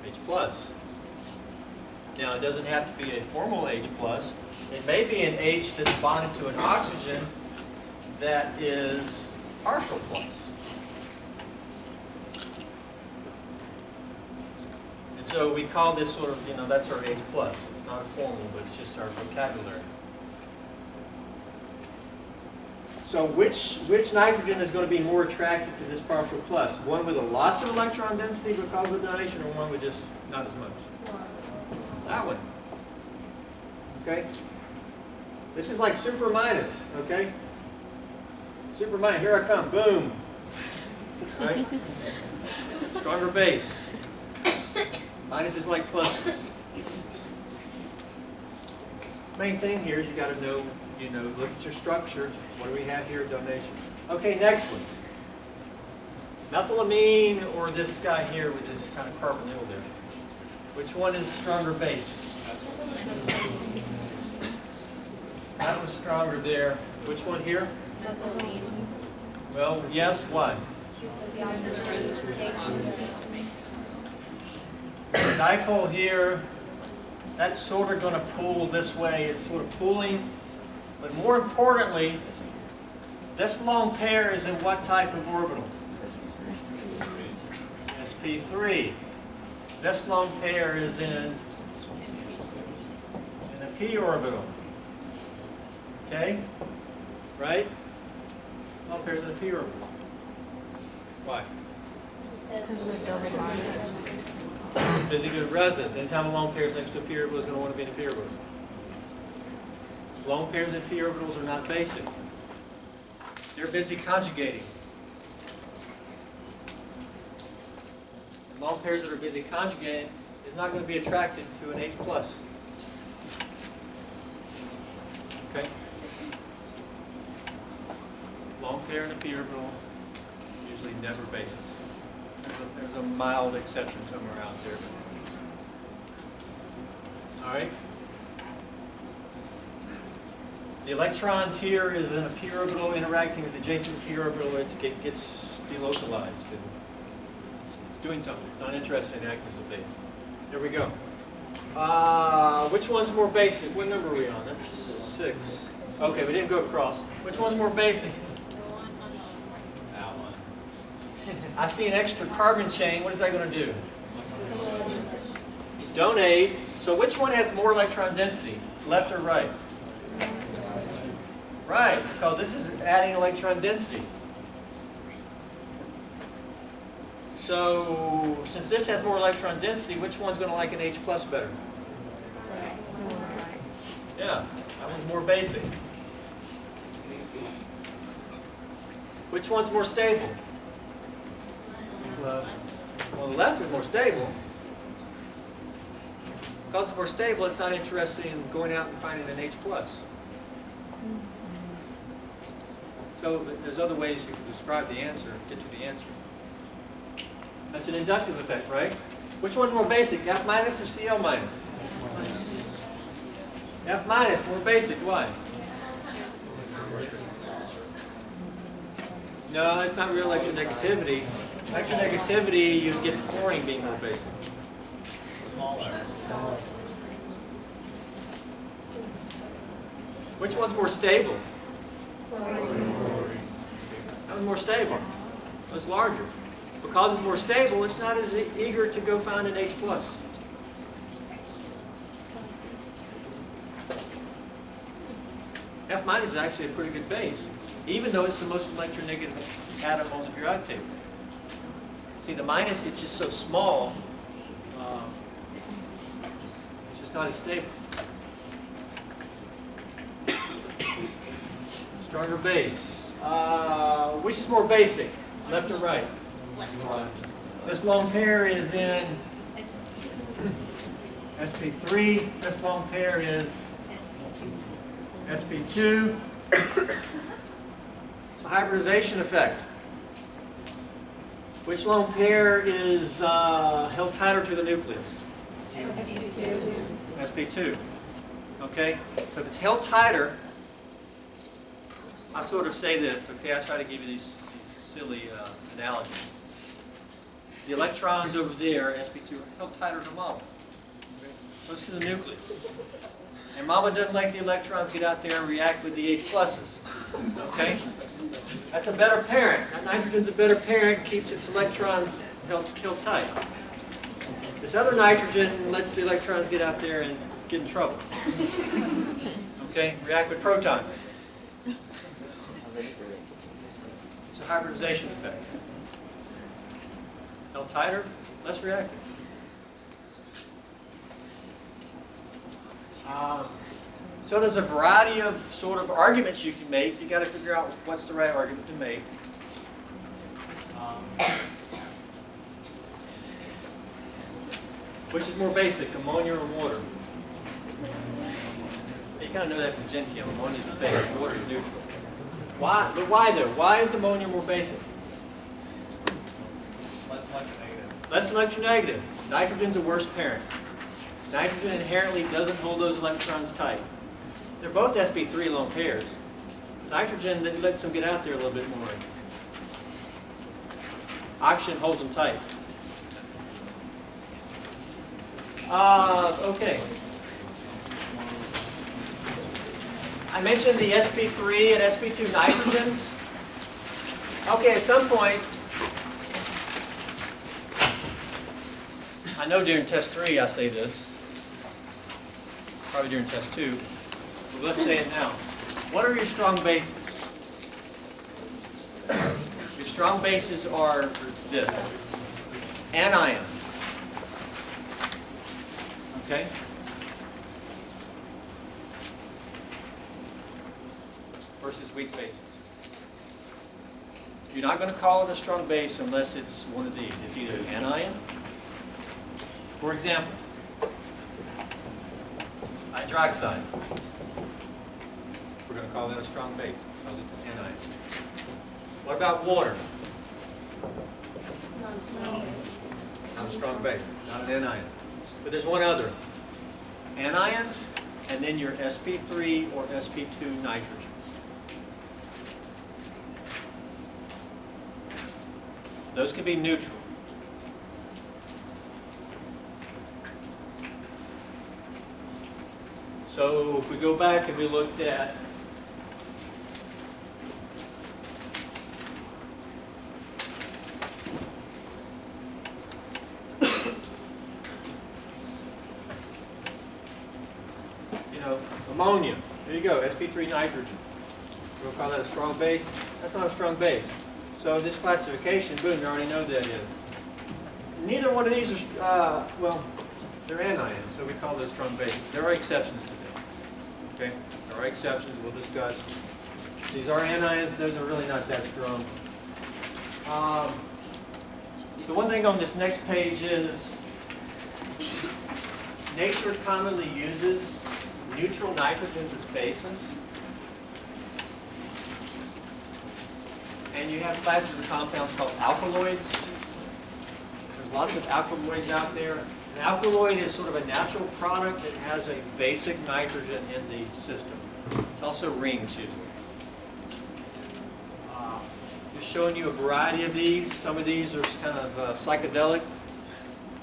H plus. Now, it doesn't have to be a formal H plus. It may be an H that's bonded to an oxygen that is partial plus. And so we call this sort of, that's our H plus. It's not a formal, but it's just our vocabulary. So which nitrogen is going to be more attractive to this partial plus? One with lots of electron density because of donation, or one with just not as much? That one. Okay? This is like super minus, okay? Super minus, here I come, boom. Right? Stronger base. Minus is like pluses. Main thing here is you got to know you know, look at your structure. What do we have here? Donation. Okay, next one. Methylamine or this guy here with this kind of carbonyl there. Which one is stronger base? That was stronger there. Which one here? Well, yes, why? The dipole here, that's sort of going to pull this way. It's sort of pulling. But more importantly, this lone pair is in what type of orbital? sp3. This lone pair is in a p orbital. Okay? Right? Lone pair is in a p orbital. Why? Busy good resonance. Anytime a lone pair is next to a p orbital, is going to want to be in a p orbital. Lone pairs in p orbitals are not basic. They're busy conjugating. And lone pairs that are busy conjugating is not going to be attracted to an H+. Okay? Lone pair in a p orbital, usually never basic. There's a mild exception somewhere out there. All right? The electrons here is in a p orbital interacting with the adjacent p orbital. It gets delocalized. It's doing something. It's not interested in acting as a base. There we go. Which one's more basic? What number are we on? That's 6. Okay, we didn't go across. Which one's more basic? That one. I see an extra carbon chain. What is that going to do? Donate. So which one has more electron density? Left or right? Right, because this is adding electron density. So, since this has more electron density, which one's going to like an H+ better? Yeah, that one's more basic. Which one's more stable? Well, the left is more stable. Because it's more stable, it's not interested in going out and finding an H+. So there's other ways you can describe the answer, get to the answer. That's an inductive effect, right? Which one's more basic, F minus or Cl minus? F minus, more basic, why? No, it's not real electronegativity. Electronegativity, you get chlorine being more basic. Smaller. Which one's more stable? That was more stable. It was larger. Because it's more stable, it's not as eager to go find an H+. F minus is actually a pretty good base, even though it's the most electronegative atom on the periodic table. See, the minus is just so small, it's just not as stable. Stronger base. Which is more basic, left or right? This lone pair is in sp3. This lone pair is sp2. It's a hybridization effect. Which lone pair is held tighter to the nucleus? sp2. Okay? So if it's held tighter, I sort of say this, okay? I try to give you these silly analogies. The electrons over there, sp2, are held tighter to mama. Okay? Close to the nucleus. And mama doesn't like the electrons get out there and react with the H pluses. Okay? That's a better parent. That nitrogen's a better parent, keeps its electrons held tight. This other nitrogen lets the electrons get out there and get in trouble. Okay? React with protons. It's a hybridization effect. Held tighter, less reactive. So there's a variety of sort of arguments you can make. You got to figure out what's the right argument to make. Which is more basic, ammonia or water? You kind of know that from Gen Chem. Ammonia is basic, water is neutral. Why? But why though? Why is ammonia more basic? Less electronegative. Less electronegative. Nitrogen's a worse parent. Nitrogen inherently doesn't hold those electrons tight. They're both sp3 lone pairs. Nitrogen lets them get out there a little bit more. Oxygen holds them tight. Okay. I mentioned the sp3 and sp2 nitrogens. Okay, at some point, I know during test 3 I say this, probably during test 2, so let's say it now. What are your strong bases? Your strong bases are this, anions. Okay? Versus weak bases. You're not going to call it a strong base unless it's one of these. It's either an anion. For example, hydroxide. We're going to call that a strong base because it's an anion. What about water? Not a strong base, not an anion. But there's one other. Anions, and then your sp3 or sp2 nitrogens. Those can be neutral. So if we go back and we looked at ammonia, there you go, sp3 nitrogen. We'll call that a strong base. That's not a strong base. So this classification, boom, you already know what that is. Neither one of these are, well, they're anions, so we call those strong bases. There are exceptions to this. Okay, there are exceptions we'll discuss. These are anions, those are really not that strong. The one thing on this next page is nature commonly uses neutral nitrogens as bases. And you have classes of compounds called alkaloids. There's lots of alkaloids out there. An alkaloid is sort of a natural product that has a basic nitrogen in the system. It's also rings usually. Just showing you a variety of these. Some of these are kind of psychedelic,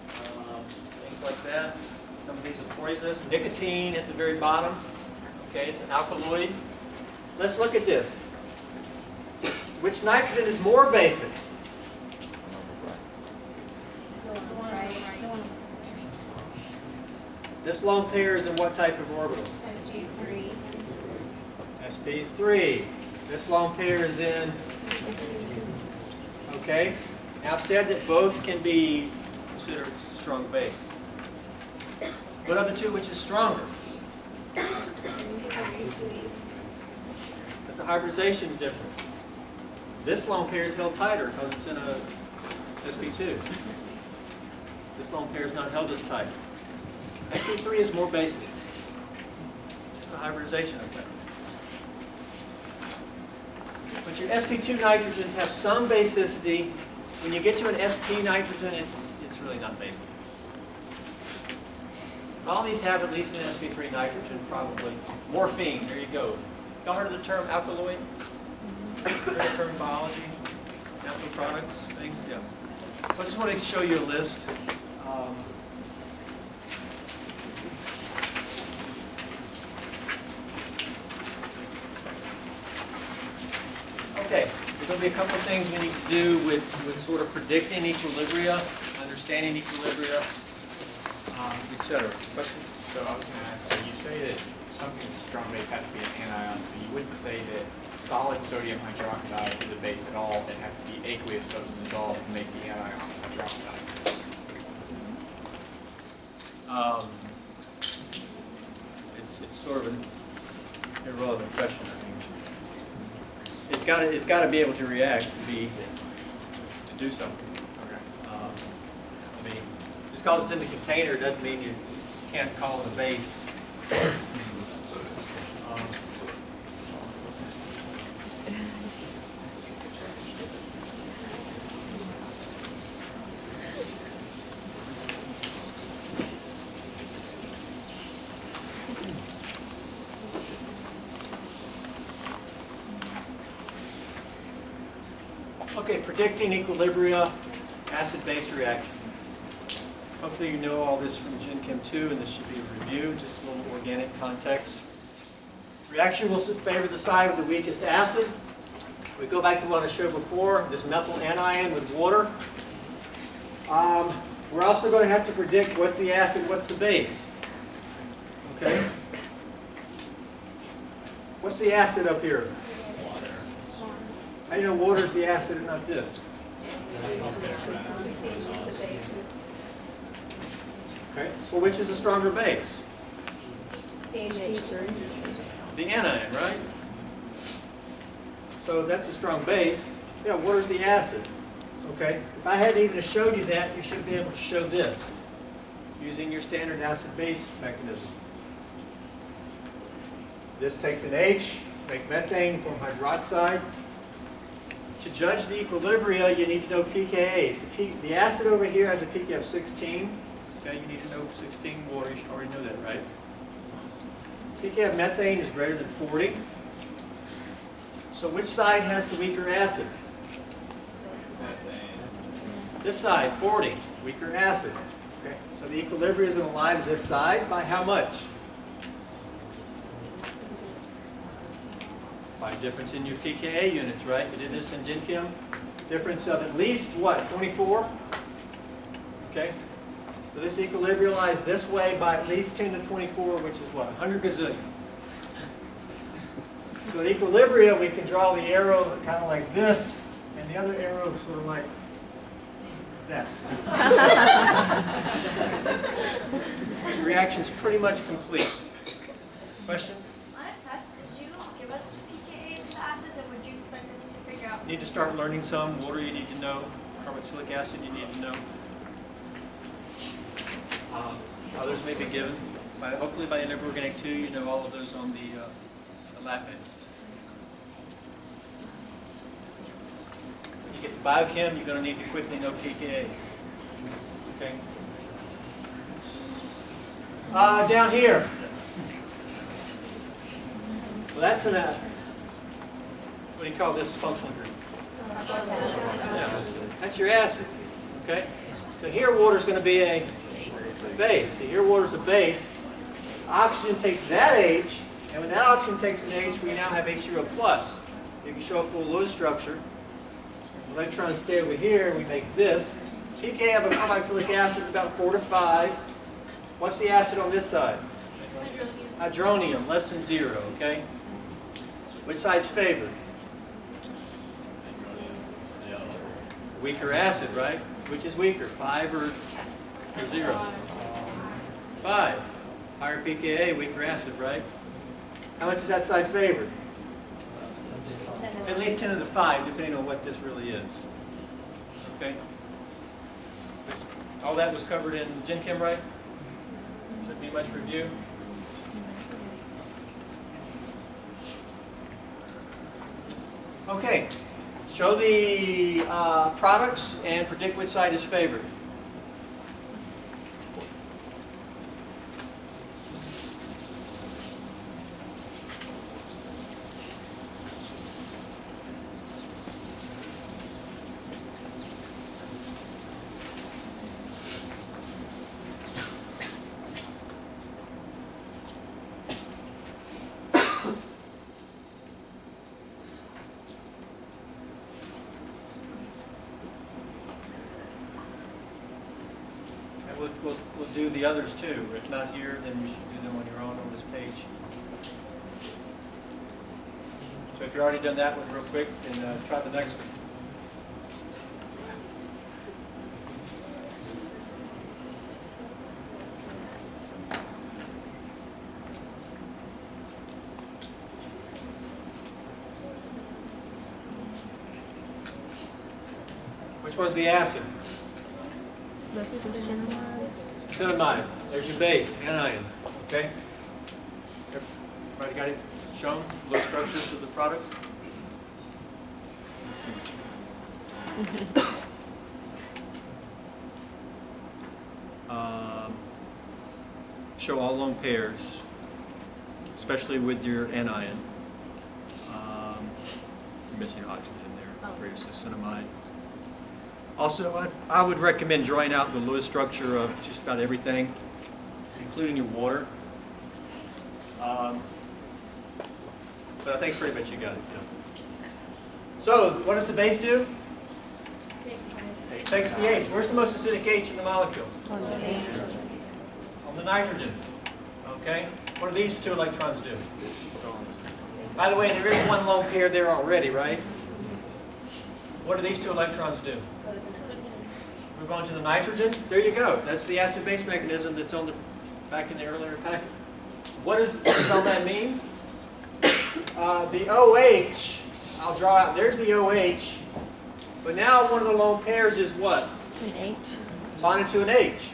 things like that. Some of these are poisonous. Nicotine at the very bottom. Okay, it's an alkaloid. Let's look at this. Which nitrogen is more basic? This lone pair is in what type of orbital? sp3. sp3. This lone pair is in? Okay. Now I've said that both can be considered strong base. What are the two which is stronger? That's a hybridization difference. This lone pair is held tighter because it's in a sp2. This lone pair is not held as tight. sp3 is more basic. It's a hybridization effect. But your sp2 nitrogens have some basicity. When you get to an sp nitrogen, it's really not basic. All these have at least an sp3 nitrogen, probably. Morphine, there you go. Y'all heard of the term alkaloid? Heard the term in biology? Natural products, things? Yeah. I just wanted to show you a list. Okay, there's going to be a couple of things we need to do with sort of predicting equilibria, understanding equilibria, etc. Question? So I was going to ask, so you say that something that's strong base has to be an anion, so you wouldn't say that solid sodium hydroxide is a base at all. It has to be aqueous, so it's dissolved to make the anion hydroxide. It's sort of an irrelevant question, I think. It's got to be able to react to do something. Okay. I mean, just because it's in the container doesn't mean you can't call it a base. Okay, predicting equilibria, acid-base reaction. Hopefully you know all this from Gen Chem 2, and this should be a review, just a little organic context. Reaction will favor the side with the weakest acid. We go back to what I showed before, this methyl anion with water. We're also going to have to predict what's the acid, what's the base. Okay? What's the acid up here? Water. How do you know water's the acid and not this? Okay. Well, which is a stronger base? The anion, right? So that's a strong base. Yeah, water's the acid. Okay. If I hadn't even showed you that, you should be able to show this using your standard acid-base mechanism. This takes an H, make methane, form hydroxide. To judge the equilibria, you need to know pKa's. The acid over here has a pK of 16. Okay, you need to know 16 water. You should already know that, right? pK of methane is greater than 40. So which side has the weaker acid? This side, 40, weaker acid. Okay, so the equilibria is going to lie to this side by how much? By difference in your pKa units, right? We did this in Gen Chem. Difference of at least what? 24? Okay. So this equilibrium lies this way by at least 10 to 24, which is what? 100 gazillion. So the equilibrium, we can draw the arrow kind of like this, and the other arrow sort of like that. The reaction's pretty much complete. Question? On a test, would you give us pKa of the acid, and would you expect us to figure out? You need to start learning some. Water you need to know. Carboxylic acid you need to know. Others may be given. Hopefully by the end of Organic 2 you know all of those on the lab page. When you get to biochem, you're going to need to quickly know pKa's. Okay. Down here. Well, that's an what do you call this functional group? Yeah. That's your acid. Okay. So here water's going to be a base. So here water's a base. Oxygen takes that H, and when that oxygen takes an H, we now have H0+. plus. You can show a full Lewis structure. Electrons stay over here, we make this. pKa of a carboxylic acid is about 4 to 5. What's the acid on this side? Hydronium, less than 0, okay? Which side's favored? Weaker acid, right? Which is weaker, 5 or 0? 5. Higher pKa, weaker acid, right? How much is that side favored? At least 10 to the 5, depending on what this really is. Okay? All that was covered in Gen Chem, right? Shouldn't be much review. Okay. Show the products and predict which side is favored. We'll do the others too. If not here, then you should do them on your own on this page. So if you've already done that one real quick, then try the next one. Which one's the acid? Cinamide. There's your base, anion. Okay? Everybody got it shown? Low structures of the products? Show all lone pairs, especially with your anion. You're missing oxygen there. for your cinamide. Also, I would recommend drawing out the Lewis structure of just about everything, including your water. But I think pretty much you got it. Yeah. So, what does the base do? It takes the H. Where's the most acidic H in the molecule? On the nitrogen. Okay? What do these two electrons do? By the way, there is one lone pair there already, right? What do these two electrons do? Move on to the nitrogen. There you go. That's the acid-base mechanism that's on the back in the earlier packet. What does all that mean? The OH, I'll draw out. There's the OH. But now one of the lone pairs is what? An H. Bonded to an H.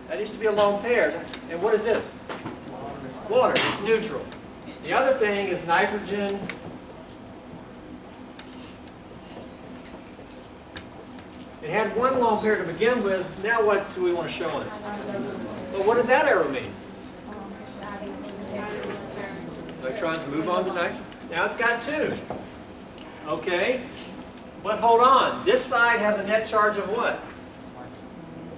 That used to be a lone pair. And what is this? Water. It's neutral. The other thing is nitrogen. It had one lone pair to begin with. Now what do we want to show on it? Well, what does that arrow mean? Electrons move on to nitrogen. Now it's got two. Okay. But hold on. This side has a net charge of what?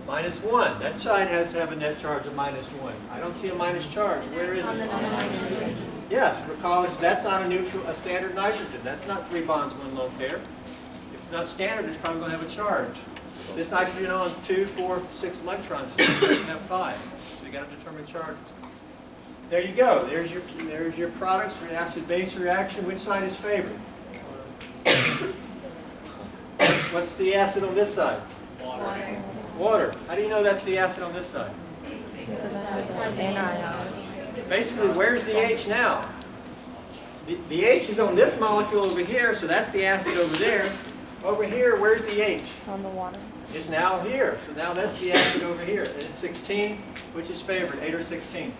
-1. That side has to have a net charge of -1. I don't see a minus charge. Where is it? Yes, because that's not a standard nitrogen. That's not 3 bonds, 1 lone pair. If it's not standard, it's probably going to have a charge. This nitrogen on 2, 4, 6 electrons. So it doesn't have 5. So you got to determine charges. There you go. There's your products for an acid-base reaction. Which side is favored? What's the acid on this side? Water. Water. How do you know that's the acid on this side? Basically, where's the H now? The H is on this molecule over here, so that's the acid over there. Over here, where's the H? On the water. It's now here, so now that's the acid over here. And it's 16, which is favored, 8 or 16?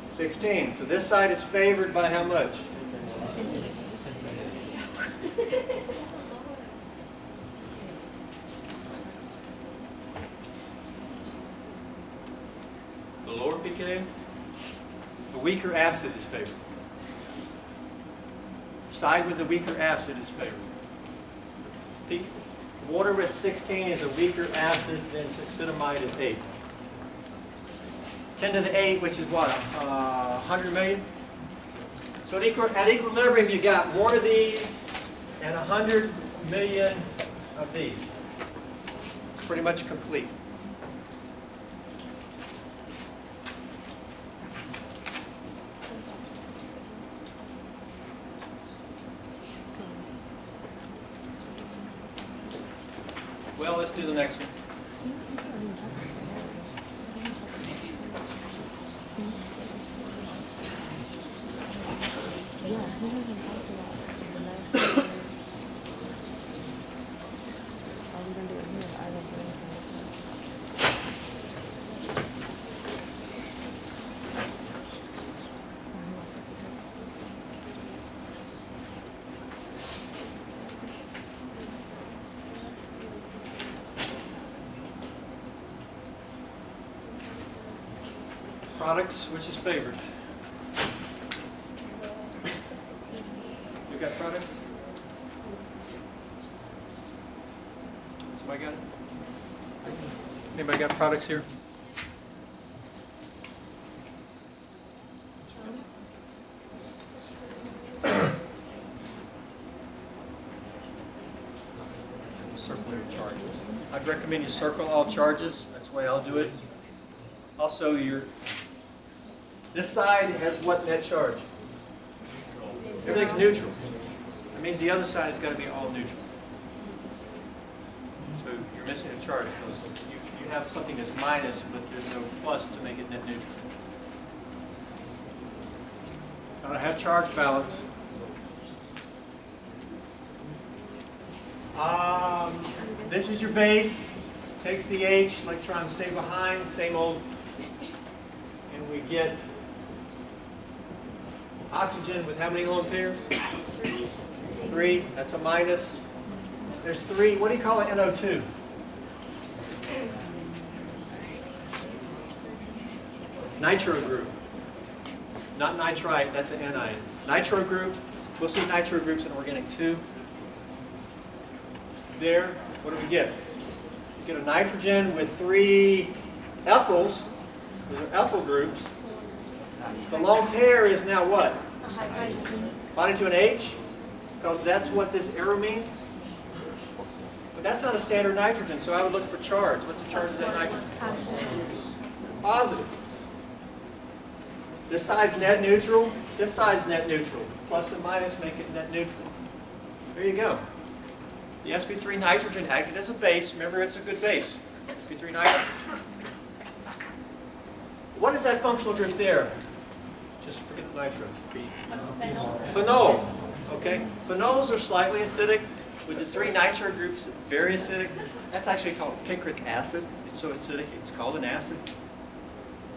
16. So this side is favored by how much? The lower pKa, the weaker acid is favored. The side with the weaker acid is favored. The water with 16 is a weaker acid than succinamide at 8. 10 to the 8, which is what, 100 million? So at equilibrium, you got more of these and 100 million of these. It's pretty much complete. Well, let's do the next one. Products, which is favored? You got products? Somebody got it? Anybody got products here? Circle your charges. I'd recommend you circle all charges. That's the way I'll do it. Also, this side has what net charge? Everything's neutral. That means the other side's got to be all neutral. So you're missing a charge because you have something that's minus, but there's no plus to make it net neutral. Got to have charge balance. This is your base. Takes the H, electrons stay behind, same old. And we get oxygen with how many lone pairs? 3. That's a minus. There's 3. What do you call an NO2? Nitro group. Not nitrite, that's an anion. Nitro group, We'll see nitro groups in organic 2. There, what do we get? We get a nitrogen with 3 ethyls. Those are ethyl groups. The lone pair is now what? Bonded to an H, because that's what this arrow means. But that's not a standard nitrogen, so I would look for charge. What's the charge of that nitrogen? Positive. This side's net neutral. This side's net neutral. Plus and minus make it net neutral. There you go. The sp3 nitrogen acted as a base. Remember, it's a good base. sp3 nitrogen. What is that functional group there? Just forget the nitro. Phenol. Okay. Phenols are slightly acidic. With the 3 nitro groups, it's very acidic. That's actually called picric acid. It's so acidic, it's called an acid.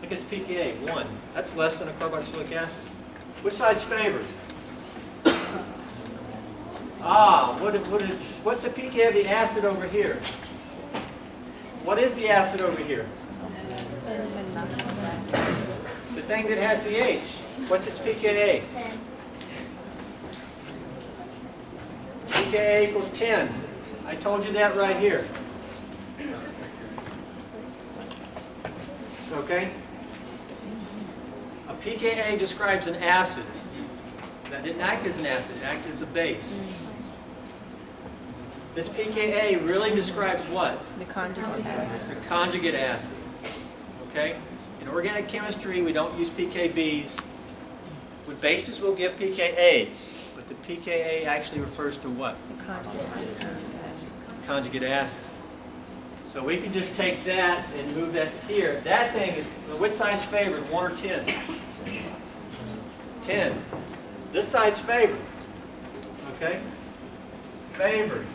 Look at its pKa, 1. That's less than a carboxylic acid. Which side's favored? What's the pKa of the acid over here? What is the acid over here? The thing that has the H. What's its pKa? 10. pKa equals 10. I told you that right here. Okay? A pKa describes an acid. That didn't act as an acid, it acted as a base. This pKa really describes what? The conjugate acid. The conjugate acid. Okay? In organic chemistry, we don't use pKb's. With bases, we'll give pKa's. But the pKa actually refers to what? The conjugate acid. Conjugate acid. So we can just take that and move that to here. That thing is, which side's favored, 1 or 10? 10. This side's favored. Okay? Favored.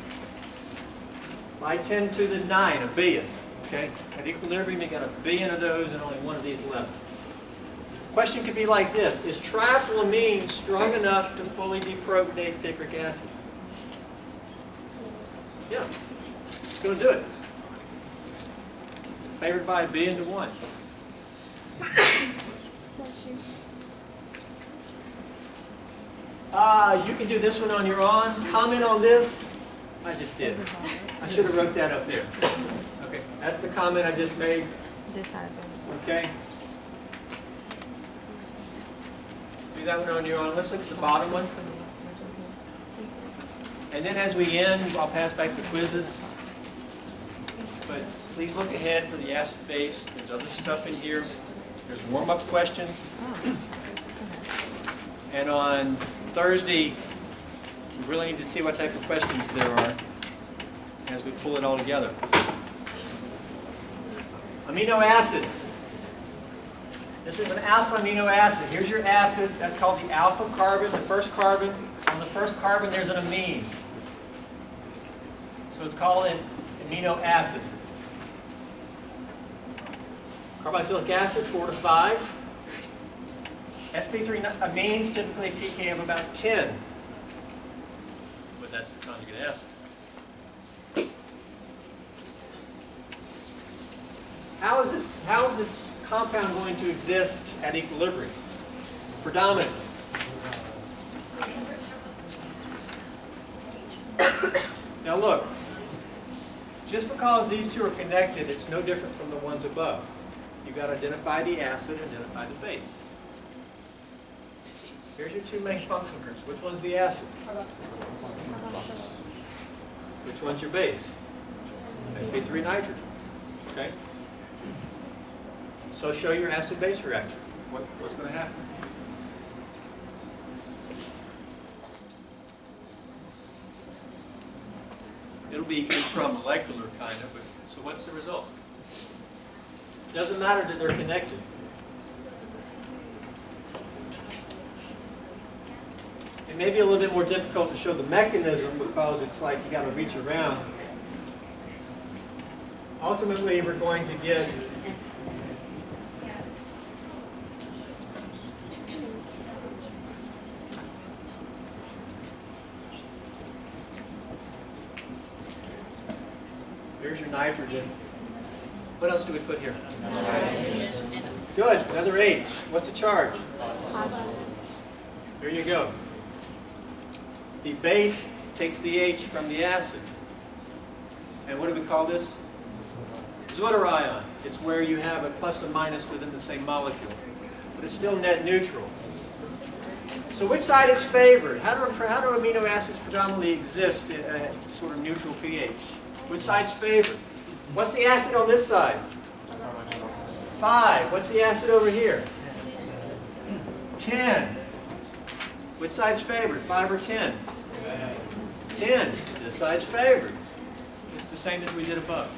By 10 to the 9, a billion. Okay? At equilibrium, you got a billion of those and only one of these left. Question could be like this. Is triethylamine strong enough to fully deprotonate picric acid? Yeah. It's going to do it. Favored by a billion to 1. You can do this one on your own. Comment on this. I just did. I should have wrote that up there. Okay, that's the comment I just made. This side. Okay. Do that one on your own. Let's look at the bottom one. And then as we end, I'll pass back the quizzes. But please look ahead for the acid base. There's other stuff in here. There's warm-up questions. And on Thursday, we really need to see what type of questions there are as we pull it all together. Amino acids. This is an alpha amino acid. Here's your acid. That's called the alpha carbon, the first carbon. On the first carbon, there's an amine. So it's called an amino acid. Carboxylic acid, 4 to 5. sp3 amines typically pK of about 10. But that's the conjugate acid. How is this compound going to exist at equilibrium? Predominantly. Now look, just because these two are connected, it's no different from the ones above. You've got to identify the acid and identify the base. Here's your two main functional groups. Which one's the acid? Which one's your base? sp3 nitrogen. Okay? So show your acid-base reaction. What's going to happen? It'll be intramolecular kind of, but so what's the result? It doesn't matter that they're connected. It may be a little bit more difficult to show the mechanism because it's like you got to reach around. Ultimately, we're going to get here's your nitrogen. What else do we put here? Good, another H. What's the charge? There you go. The base takes the H from the acid. And what do we call this? Zwitter ion. It's where you have a plus and minus within the same molecule. But it's still net neutral. So which side is favored? How do amino acids predominantly exist at a sort of neutral pH? Which side's favored? What's the acid on this side? 5. What's the acid over here? 10. Which side's favored? 5 or 10? 10. This side's favored. It's the same as we did above.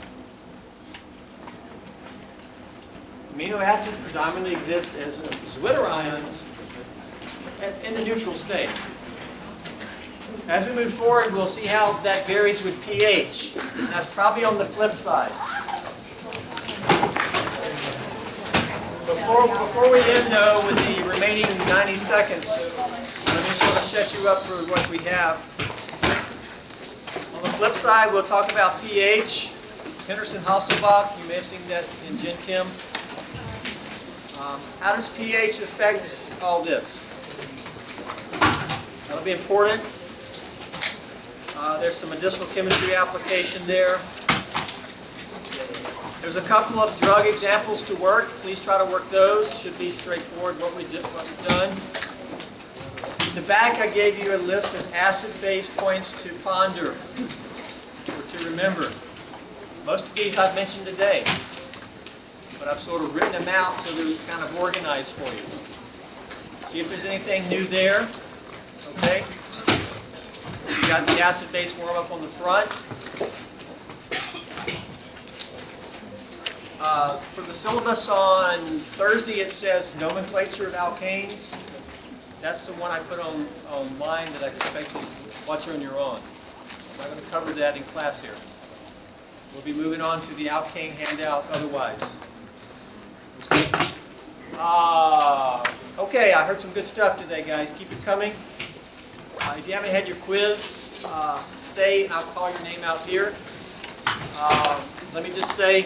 Amino acids predominantly exist as Zwitter ions in the neutral state. As we move forward, we'll see how that varies with pH. That's probably on the flip side. Before we end, though, with the remaining 90 seconds, let me sort of set you up for what we have. On the flip side, we'll talk about pH. Henderson-Hasselbalch, you may have seen that in Gen Chem. How does pH affect all this? That'll be important. There's some medicinal chemistry application there. There's a couple of drug examples to work. Please try to work those. Should be straightforward what we've done. In the back, I gave you a list of acid-base points to ponder or to remember. Most of these I've mentioned today, but I've sort of written them out so they're kind of organized for you. See if there's anything new there. Okay? You got the acid-base warm-up on the front. For the syllabus on Thursday, it says nomenclature of alkanes. That's the one I put online that I expect you to watch on your own. I'm not going to cover that in class here. We'll be moving on to the alkane handout otherwise. Okay, I heard some good stuff today, guys. Keep it coming. If you haven't had your quiz, stay and I'll call your name out here. Let me just say,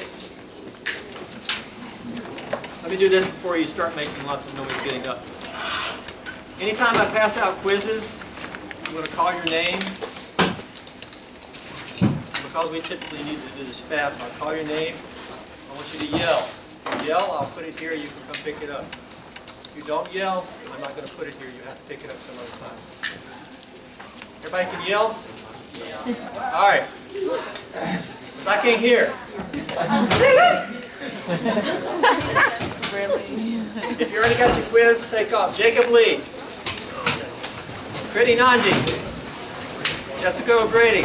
let me do this before you start making lots of noise getting up. Anytime I pass out quizzes, I'm going to call your name. Because we typically need to do this fast, I'll call your name. I want you to yell. If you yell, I'll put it here, you can come pick it up. If you don't yell, I'm not going to put it here, you have to pick it up some other time. Everybody can yell? Yeah. All right. 'Cause I can't hear. If you already got your quiz, take off. Jacob Lee. Kriti Nandi. Jessica O'Grady.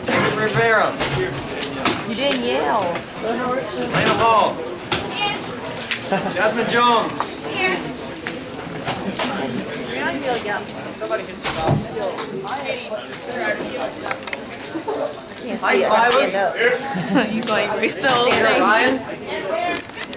Jacob Rivera. You didn't yell. Lena Hall. Jasmine Jones. Somebody hit some off. Can't see it. Stand up. You going? We're still Ryan.